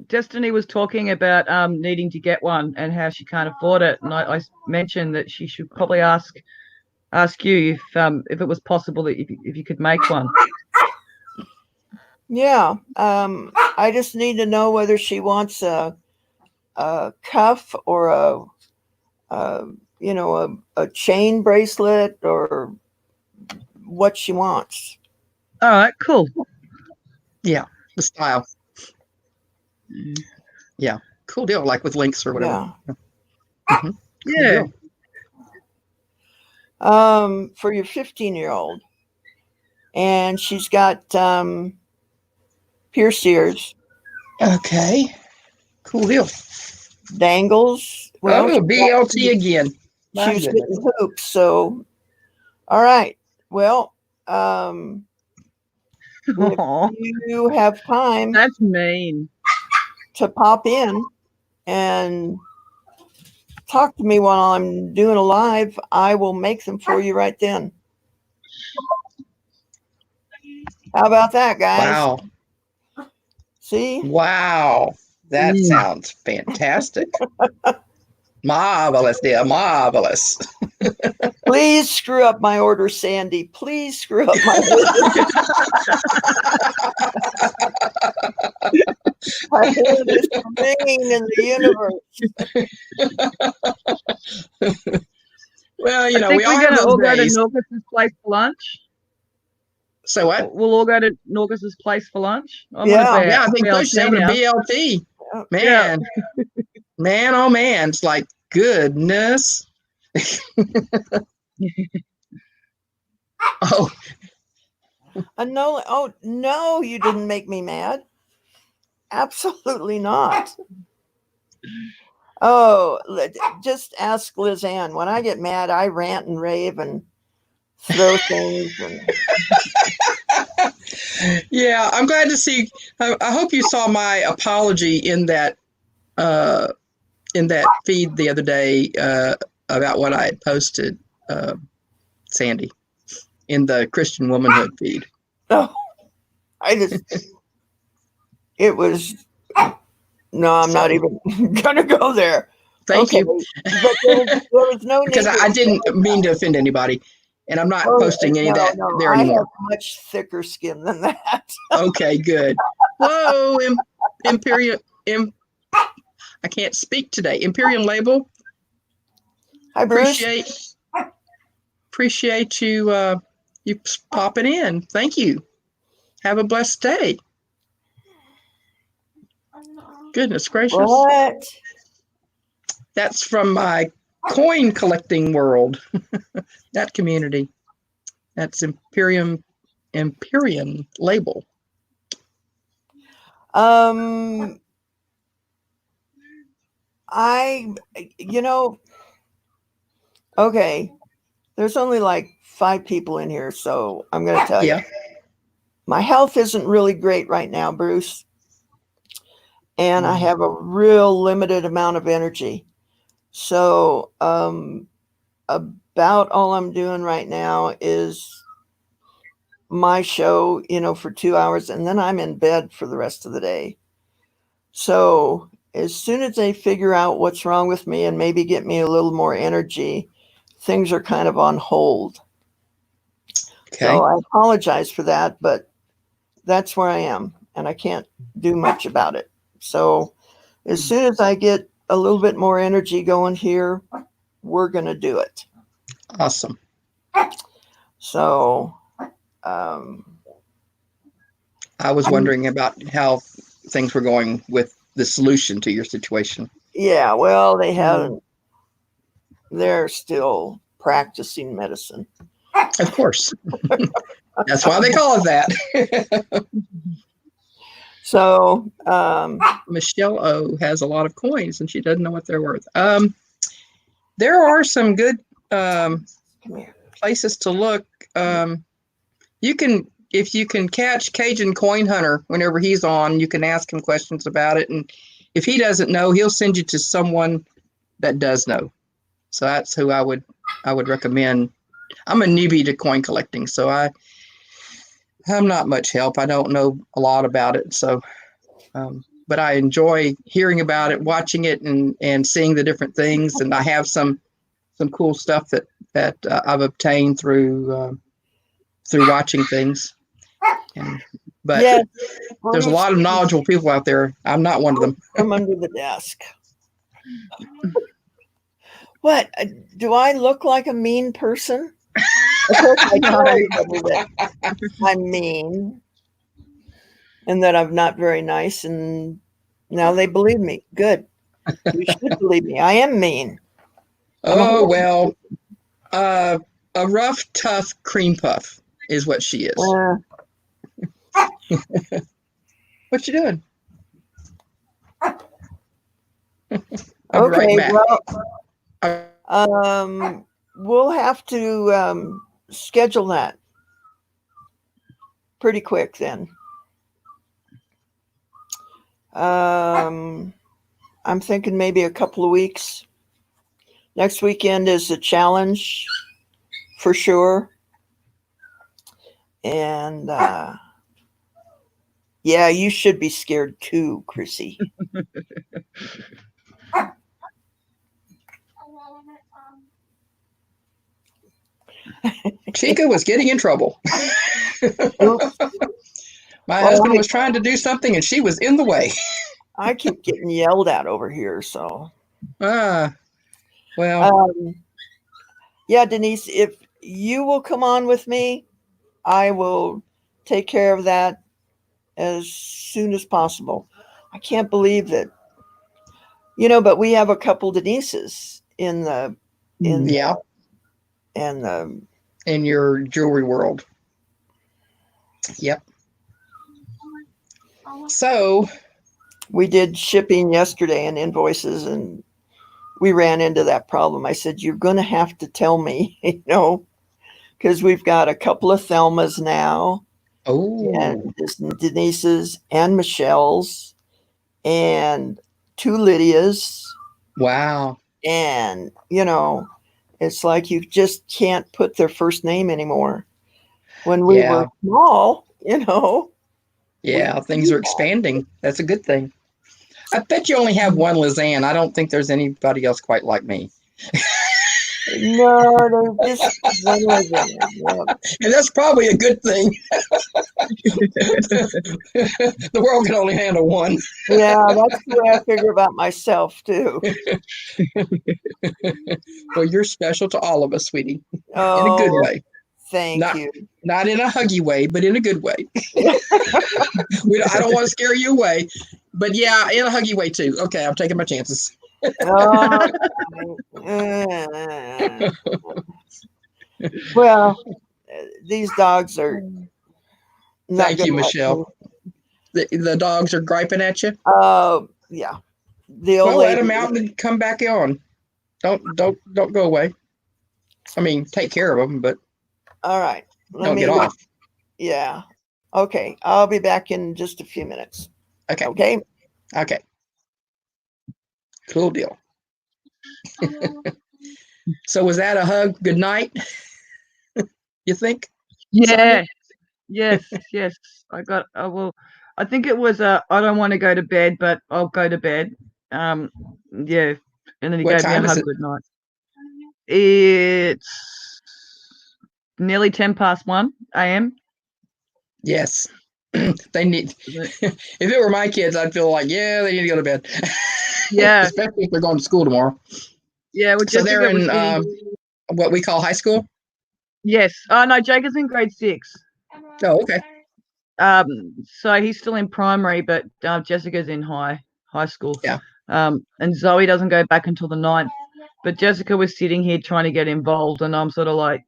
Destiny was talking about needing to get one and how she can't afford it, and I mentioned that she should probably ask you if it was possible that if you could make one. Yeah. I just need to know whether she wants a cuff or a chain bracelet or what she wants. All right, cool. Yeah, the style. Yeah, cool deal. Like with links or whatever. Yeah. Mm-hmm. Yeah. Cool. For your 15-year-old, and she's got pierced ears. Okay, cool deal. Dangles. Well, BLT again. She was getting hoops. So, all right. Well, if you have time, that's mean, to pop in and talk to me while I'm doing a live, I will make them for you right then. How about that, guys? Wow. See? Wow. That sounds fantastic. Marvelous, dear. Marvelous. Please screw up my order, Sandy. Please screw up my order. I hear this ringing in the universe. Well, you know, we're going to all go to Norgus's place for lunch. So what? We'll all go to Norgus's place for lunch. I think so. She's having a BLT. Man. Yeah. Man, oh man. It's like, goodness. Oh. No. Oh, no, you didn't make me mad. Absolutely not. Oh, just ask Liz Ann. When I get mad, I rant and rave and throw things. Yeah, I'm glad to see. I hope you saw my apology in that feed the other day about what I had posted, Sandy, in the Christian Womanhood feed. Oh, it was. No, I'm not even gonna go there. Thank you. But there was no because I didn't mean to offend anybody, and I'm not posting any of that there anymore. I have much thicker skin than that. Okay, good. Whoa, Imperial. I can't speak today. Imperial Label. Hi, Bruce. Appreciate you you popping in. Thank you. Have a blessed day. Goodness gracious. What? That's from my coin collecting world. That community. That's Imperium Label. Okay. There's only like 5 people in here, so I'm going to tell you. My health isn't really great right now, Bruce. And I have a real limited amount of energy. So about all I'm doing right now is my show, for 2 hours, and then I'm in bed for the rest of the day. So as soon as they figure out what's wrong with me and maybe get me a little more energy, things are kind of on hold. Okay. So I apologize for that, but that's where I am, and I can't do much about it. So as soon as I get a little bit more energy going here, we're going to do it. Awesome. So I was wondering about how things were going with the solution to your situation. Yeah, well, they haven't. They're still practicing medicine. Of course. That's why they call it that. So Michelle O has a lot of coins and she doesn't know what they're worth. There are some good places to look. You can, if you can catch Cajun Coin Hunter whenever he's on, you can ask him questions about it. And if he doesn't know, he'll send you to someone that does know. So that's who I would recommend. I'm a newbie to coin collecting, so I'm not much help. I don't know a lot about it. So, but I enjoy hearing about it, watching it, and seeing the different things. And I have some cool stuff that I've obtained through watching things. But yeah, there's a lot of knowledgeable people out there. I'm not one of them. From under the desk. What? Do I look like a mean person? Of course, I tell everybody that I'm mean and that I'm not very nice, and now they believe me. Good. You should believe me. I am mean. Oh, well, a rough, tough cream puff is what she is. What you doing? I'll be right back. Well, we'll have to schedule that pretty quick then. I'm thinking maybe a couple of weeks. Next weekend is a challenge for sure. And yeah, you should be scared too, Chrissy. Chica was getting in trouble. My husband was trying to do something and she was in the way. I keep getting yelled at over here, so. Well. Yeah, Denise, if you will come on with me, I will take care of that as soon as possible. I can't believe that, but we have a couple Denises in your jewelry world. Yep. So we did shipping yesterday and invoices, and we ran into that problem. I said, you're going to have to tell me, because we've got a couple of Thelmas now. Oh. And Denise's and Michelle's and 2 Lydia's. Wow. And, it's like you just can't put their first name anymore. When we were small, Yeah, things are expanding. That's a good thing. I bet you only have one Lizanne. I don't think there's anybody else quite like me. No, there's just one Lizanne. Yep. And that's probably a good thing. The world can only handle one. Yeah, that's the way I figure about myself, too. Well, you're special to all of us, sweetie. Oh, in a good way. Thank you. Not in a huggy way, but in a good way. I don't want to scare you away, but yeah, in a huggy way too. Okay, I'm taking my chances. Well, these dogs are. Thank you, Michelle. The dogs are griping at you. Yeah. The old lady. Let them out and come back on. Don't go away. I mean, take care of them, but. All right. Don't get off. Yeah. Okay. I'll be back in just a few minutes. Okay. Cool deal. So was that a hug? Good night? You think? Yeah. Yes. I think it was I don't want to go to bed, but I'll go to bed. Yeah. And then he gave me a hug. Good night. It's nearly 1:10 a.m. Yes. They need, if it were my kids, I'd feel like, yeah, they need to go to bed. Yeah. Especially if they're going to school tomorrow. Yeah. Well, so they're in what we call high school? Yes. Oh, no, Jacob's in grade 6. Oh, okay. So he's still in primary, but Jessica's in high school. Yeah. And Zoe doesn't go back until the 9th. But Jessica was sitting here trying to get involved, and I'm sort of like,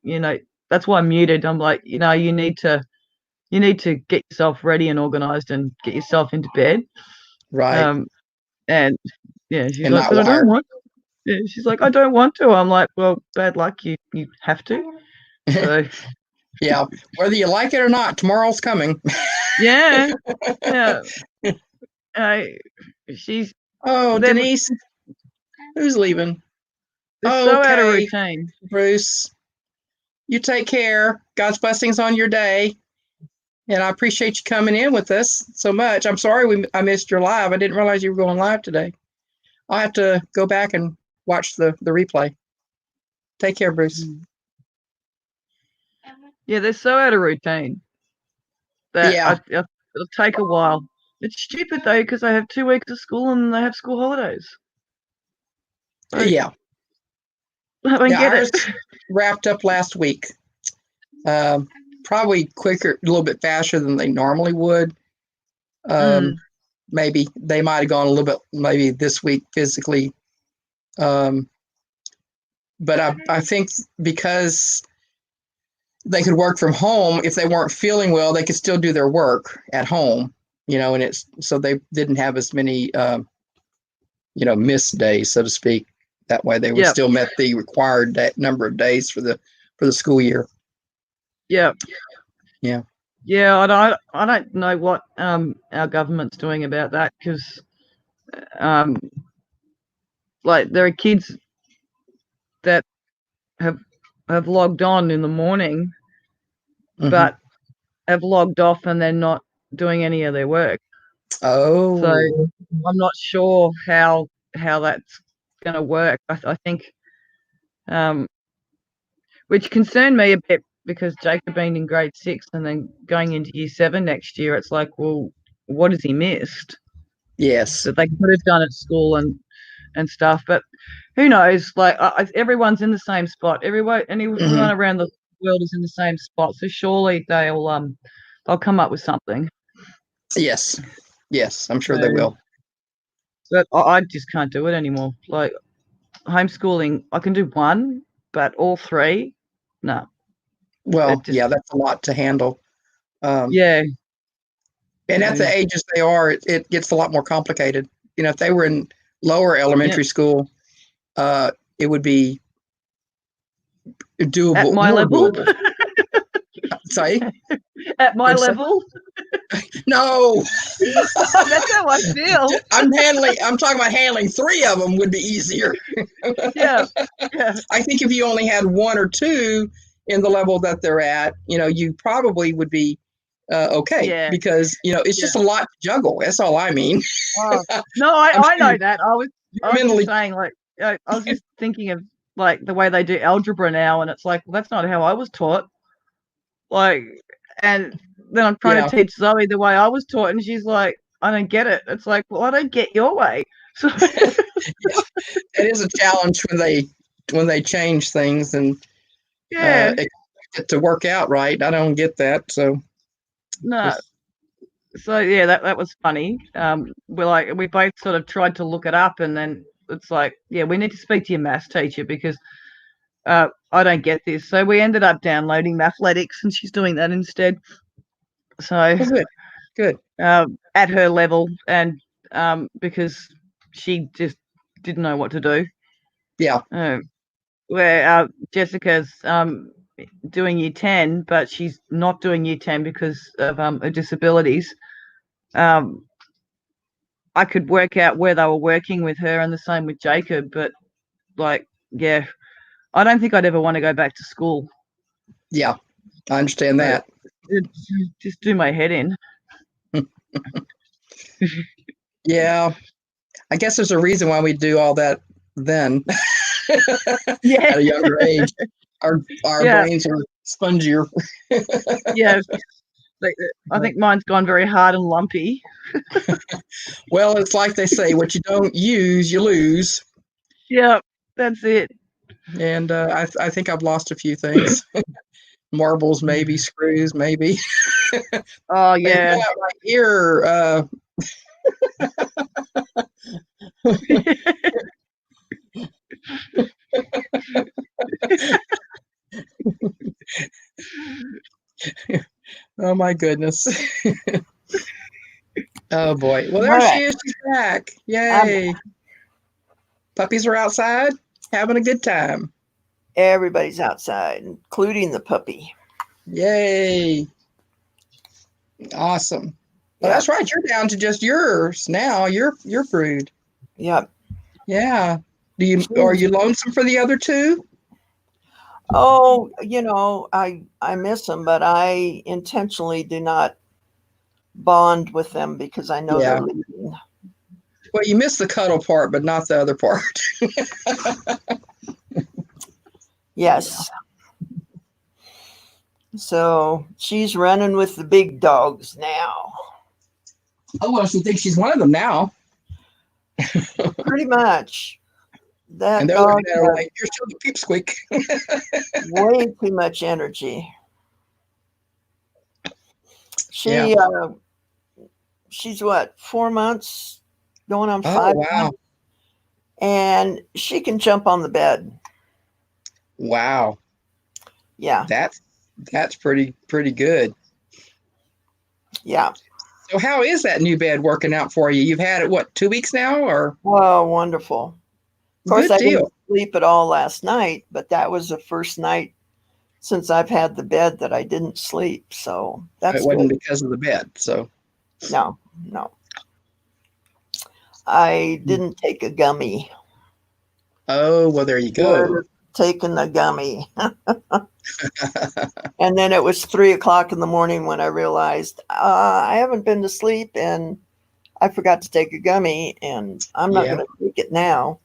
that's why I'm muted. I'm like, you need to get yourself ready and organized and get yourself into bed. Right. And yeah, she's like, but I don't want. Yeah, she's like, I don't want to. I'm like, well, bad luck. You have to. So Yeah, whether you like it or not, tomorrow's coming. Yeah. Yeah. She's Denise, who's leaving? They're so out of routine. Bruce, you take care. God's blessings on your day. And I appreciate you coming in with us so much. I'm sorry I missed your live. I didn't realize you were going live today. I'll have to go back and watch the replay. Take care, Bruce. Yeah, they're so out of routine that it'll take a while. It's stupid though, because they have 2 weeks of school and they have school holidays. Like, I don't get it. Wrapped up last week. Probably quicker, a little bit faster than they normally would. Maybe they might have gone a little bit, maybe this week physically. But I think because they could work from home, if they weren't feeling well, they could still do their work at home, and so they didn't have as many, missed days, so to speak. That way they would still met the required number of days for the school year. Yeah. Yeah. Yeah, I don't know what our government's doing about that, because like there are kids that have logged on in the morning, but have logged off and they're not doing any of their work. Oh. So I'm not sure how that's going to work. I think, which concerned me a bit, because Jacob being in grade 6 and then going into year 7 next year, it's like, well, what has he missed? Yes. That they could have done at school and stuff, but who knows? Like everyone's in the same spot. Anyone around the world is in the same spot. So surely they'll come up with something. Yes, I'm sure they will. But I just can't do it anymore. Like homeschooling, I can do one, but all 3, no. Well, that's a lot to handle. Yeah. And at the ages they are, it gets a lot more complicated. If they were in lower elementary school, it would be doable. At my level? Sorry? At my level? No. That's how I feel. I'm talking about handling 3 of them would be easier. Yeah. I think if you only had 1 or 2 in the level that they're at, you probably would be okay, because it's just a lot to juggle. That's all I mean. No, I know that. I was mentally just saying, like, I was just thinking of like the way they do algebra now, and it's like, well, that's not how I was taught. Like, and then I'm trying to teach Zoe the way I was taught, and she's like, I don't get it. It's like, well, I don't get your way. So it is a challenge when they change things and expect it to work out right. I don't get that. So no. So yeah, that was funny. We both sort of tried to look it up, and then it's like, we need to speak to your maths teacher, because I don't get this. So we ended up downloading Mathletics, and she's doing that instead. So good. At her level, and because she just didn't know what to do. Yeah. Where Jessica's doing year 10, but she's not doing year 10 because of her disabilities. I could work out where they were working with her, and the same with Jacob, but I don't think I'd ever want to go back to school. Yeah, I understand that. Just do my head in. Yeah, I guess there's a reason why we do all that then. At a younger age, our brains are spongier. I think mine's gone very hard and lumpy. Well, it's like they say, what you don't use, you lose. Yeah, that's it. And I think I've lost a few things. Marbles, maybe. Screws, maybe. Oh, yeah. Right here. Oh my goodness. Oh boy. Well, there she is. She's back. Yay. Puppies are outside having a good time. Everybody's outside, including the puppy. Yay. Awesome. Well, that's right. You're down to just yours now. Your brood. Yep. Yeah. Are you lonesome for the other two? Oh, I miss them, but I intentionally do not bond with them because I know they're leaving. Well, you miss the cuddle part, but not the other part. Yes. So she's running with the big dogs now. Oh, well, she thinks she's one of them now. Pretty much. That and they're dog looking at her like, you're still the peep squeak. way too much energy. She's what, 4 months, going on 5 months, and she can jump on the bed. Wow. Yeah. That's pretty good. Yeah. So how is that new bed working out for you? You've had it, what, 2 weeks now, or? Oh, wonderful. Of course, Good I deal. didn't sleep at all last night, but that was the first night since I've had the bed that I didn't sleep. So that's it wasn't good. because of the bed. So no. I didn't take a gummy. Oh, well, there you go. Taking the gummy. And then it was 3:00 in the morning when I realized I haven't been to sleep and I forgot to take a gummy, and I'm not going to take it now.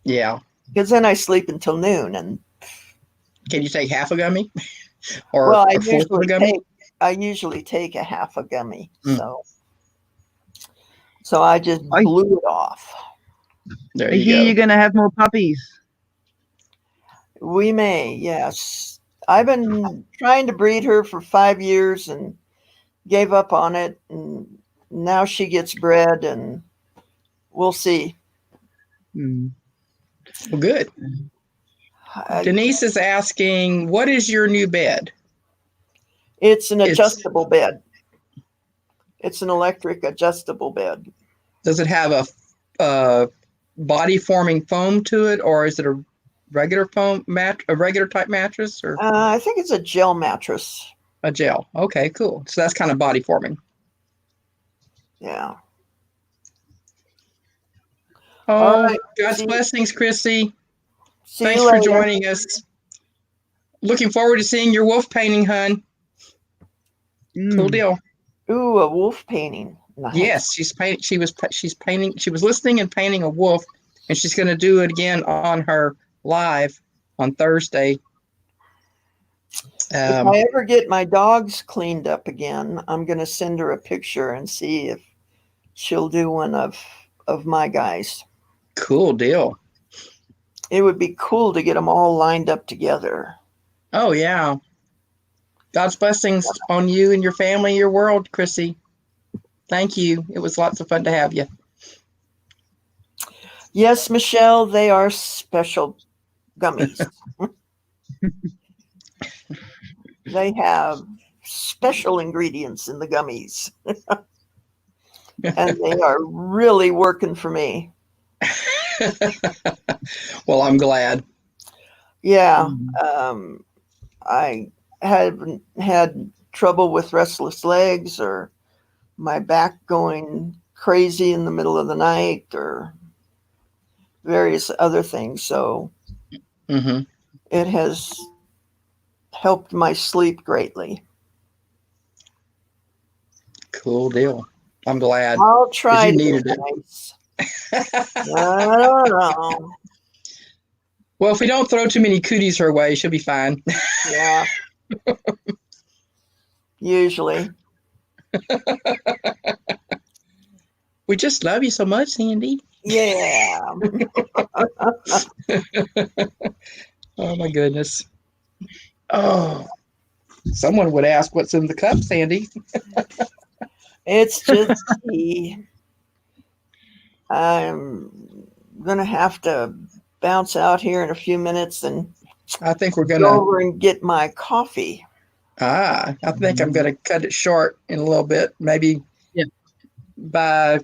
Yeah. Because then I sleep until noon. And can you take half a gummy? Or well, a fourth of a gummy? I usually take a half a gummy. So I just blew it off. There I you hear go. you're going to have more puppies. We may, yes. I've been trying to breed her for 5 years and gave up on it. And now she gets bred, and we'll see. Well, good. Denise is asking, what is your new bed? It's an adjustable bed. It's an electric adjustable bed. Does it have a body forming foam to it, or is it a regular foam a regular type mattress? Or I think it's a gel mattress. A gel. Okay, cool. So that's kind of body forming. Yeah. Oh, all right. God's blessings, Chrissy. Thanks for joining us. Looking forward to seeing your wolf painting, hun. Cool deal. Ooh, a wolf painting. Nice. Yes, she's painting. She was listening and painting a wolf, and she's going to do it again on her live on Thursday. If I ever get my dogs cleaned up again, I'm going to send her a picture and see if she'll do one of my guys. Cool deal. It would be cool to get them all lined up together. Oh, yeah. God's blessings on you and your family, your world, Chrissy. Thank you. It was lots of fun to have you. Yes, Michelle, they are special gummies. They have special ingredients in the gummies. And they are really working for me. Well, I'm glad. Yeah. I haven't had trouble with restless legs or my back going crazy in the middle of the night or various other things. So it has helped my sleep greatly. Cool deal. I'm glad. I'll try. You needed it. I don't know. Well, if we don't throw too many cooties her way, she'll be fine. Yeah. Usually. We just love you so much, Sandy. Yeah. Oh, my goodness. Oh, someone would ask what's in the cup, Sandy. It's just tea. I'm going to have to bounce out here in a few minutes and I think we're going go over and get my coffee. I think I'm going to cut it short in a little bit, maybe by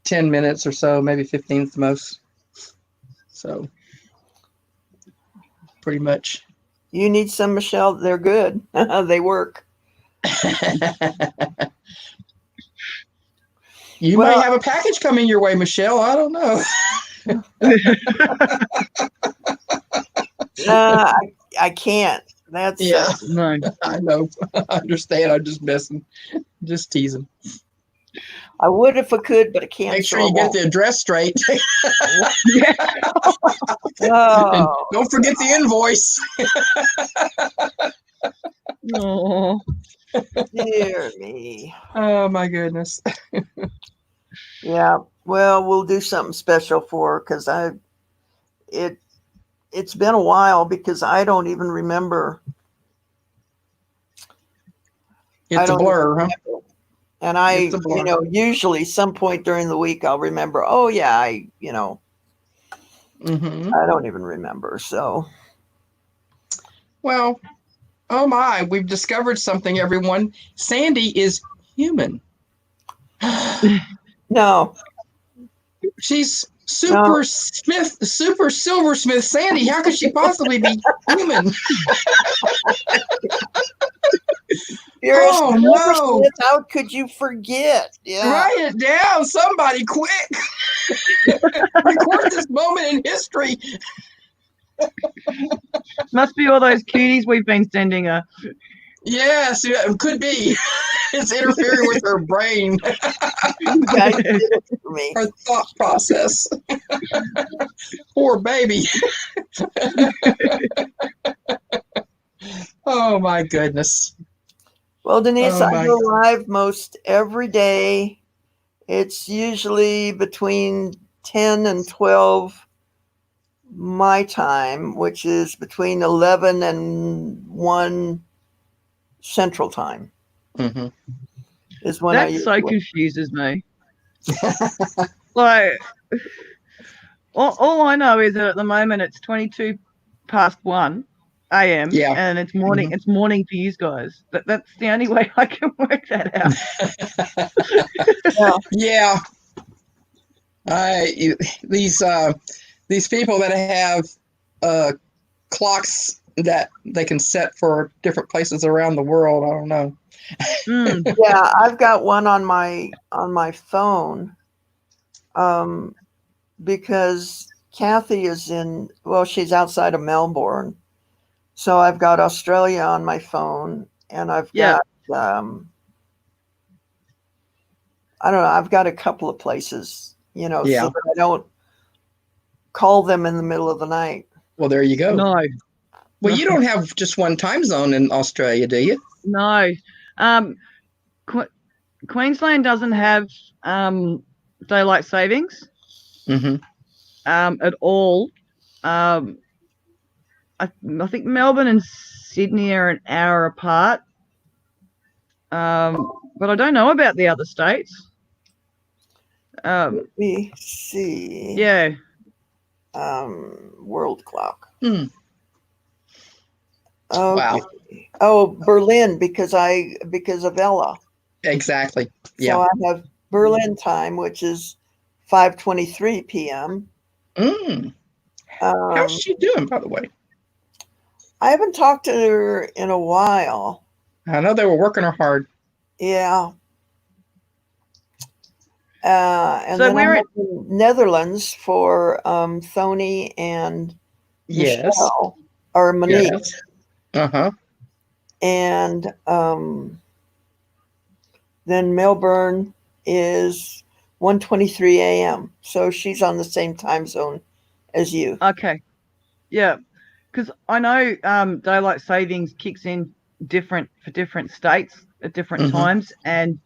10 minutes or so, maybe 15 at the most. So pretty much. You need some, Michelle. They're good. They work. You might have a package coming your way, Michelle. I don't know. I can't. That's no. I know. I understand. I'm just messing, just teasing. I would if I could, but I can't. Make sure you get the address straight. And don't forget the invoice. Oh, dear me. Oh my goodness. Yeah. Well, we'll do something special for her because it's been a while because I don't even remember. It's a blur, huh? And I, usually some point during the week I'll remember, oh yeah, I don't even remember. So, well, oh my, we've discovered something, everyone. Sandy is human. No. She's super silversmith Sandy. How could she possibly be human? Oh no! How could you forget? Yeah. Write it down, somebody, quick! Record this moment in history. Must be all those cuties we've been sending her. Yes, it could be. It's interfering with her brain. You guys did it for me. Her thought process. Poor baby. Oh my goodness. Well, Denise, I go live most every day. It's usually between 10 and 12 my time, which is between 11 and 1 Central Time. Mm-hmm. Is when that so confuses me. Like, all I know is that at the moment it's 22 past 1 a.m. and it's morning. It's morning for you guys. That's the only way I can work that out. Yeah. These people that have clocks that they can set for different places around the world, I don't know. Yeah, I've got one on my phone because Kathy is she's outside of Melbourne. So I've got Australia on my phone, and I've got I don't know, I've got a couple of places, so that I don't call them in the middle of the night. Well, there you go. No. Well, you don't have just one time zone in Australia, do you? No. Queensland doesn't have daylight savings at all. I think Melbourne and Sydney are an hour apart. But I don't know about the other states. Let me see. Yeah. World clock. Okay. Wow. Oh, Berlin, because of Ella. Exactly. Yeah. So I have Berlin time, which is 5:23 p.m. How's she doing, by the way? I haven't talked to her in a while. I know they were working her hard. Yeah. And so then we're in Netherlands for Thony and Michelle, or Monique. Yes. And then Melbourne is 1:23 a.m. So she's on the same time zone as you. Okay. Yeah. Because I know daylight savings kicks in different for different states at different times, and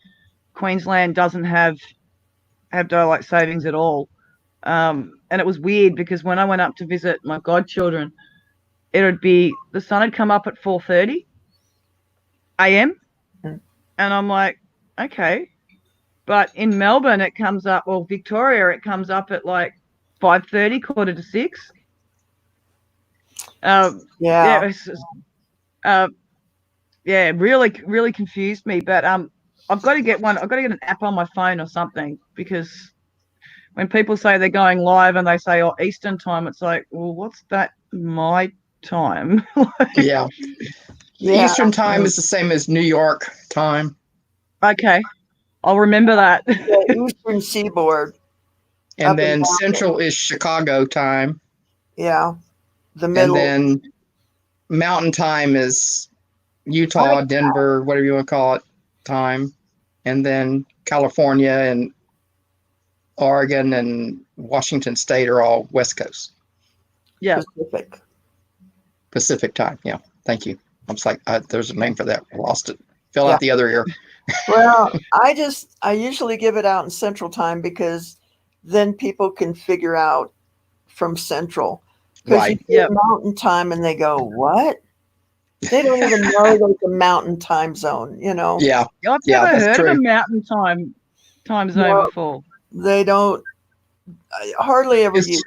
Queensland doesn't have daylight savings at all. And it was weird because when I went up to visit my godchildren, the sun had come up at 4:30 a.m. And I'm like, okay. But in Melbourne, it comes up, Victoria, it comes up at like 5:30, 5:45. Really, really confused me. But I've got to get one. I've got to get an app on my phone or something, because when people say they're going live and they say Eastern time, it's like, well, what's that? My time. Yeah. Yeah. Eastern time is the same as New York time. Okay. I'll remember that. The Eastern Seaboard. And Up and then down. Central is Chicago time. Yeah. The And middle. then Mountain time is Utah, Denver, whatever you want to call it, time. And then California and Oregon and Washington State are all West Coast. Yeah. Pacific time. Yeah. Thank you. I was like, there's a name for that. I lost it. Fell out the other ear. Well, I usually give it out in Central time because then people can figure out from Central. Because you say Mountain time and they go, what? They don't even know there's a Mountain time zone, you know? Yeah. I've never heard of a Mountain time zone before. They don't, hardly ever use.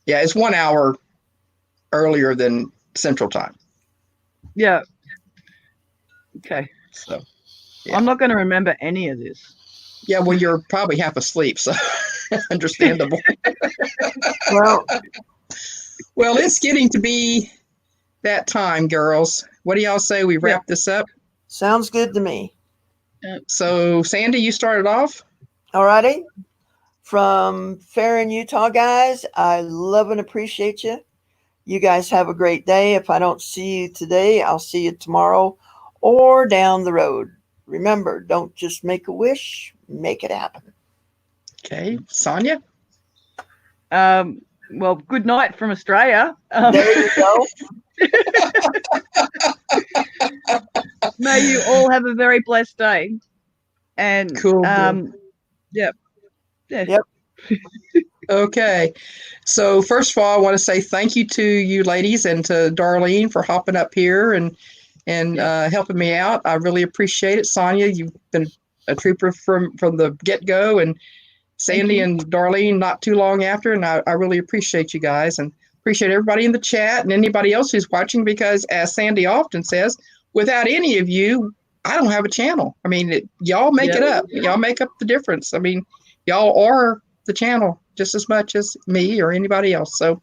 Yeah, it's 1 hour earlier than Central time. Yeah. Okay. So, I'm not going to remember any of this. Yeah, well, you're probably half asleep, so understandable. Well, it's getting to be that time, girls. What do y'all say we wrap this up? Sounds good to me. So, Sandy, you started off. All righty. From Farron, Utah, guys, I love and appreciate you. You guys have a great day. If I don't see you today, I'll see you tomorrow or down the road. Remember, don't just make a wish, make it happen. Okay. Sonia? Well, good night from Australia. There you go. May you all have a very blessed day. And cool. Yep. Okay. So first of all, I want to say thank you to you ladies and to Darlene for hopping up here and helping me out. I really appreciate it. Sonia, you've been a trooper from the get-go, and Sandy and Darlene not too long after, and I really appreciate you guys and appreciate everybody in the chat and anybody else who's watching, because as Sandy often says, without any of you, I don't have a channel. I mean, y'all make it up. Y'all make up the difference. I mean, y'all are the channel just as much as me or anybody else. So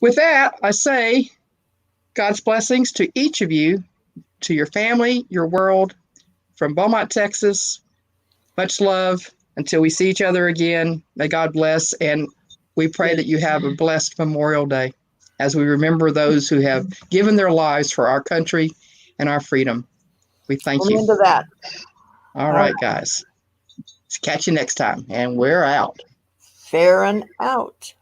with that, I say God's blessings to each of you, to your family, your world, from Beaumont, Texas. Much love until we see each other again. May God bless. And we pray that you have a blessed Memorial Day as we remember those who have given their lives for our country and our freedom. We thank you. Into that. All right, guys. Catch you next time. And we're out. Farron out.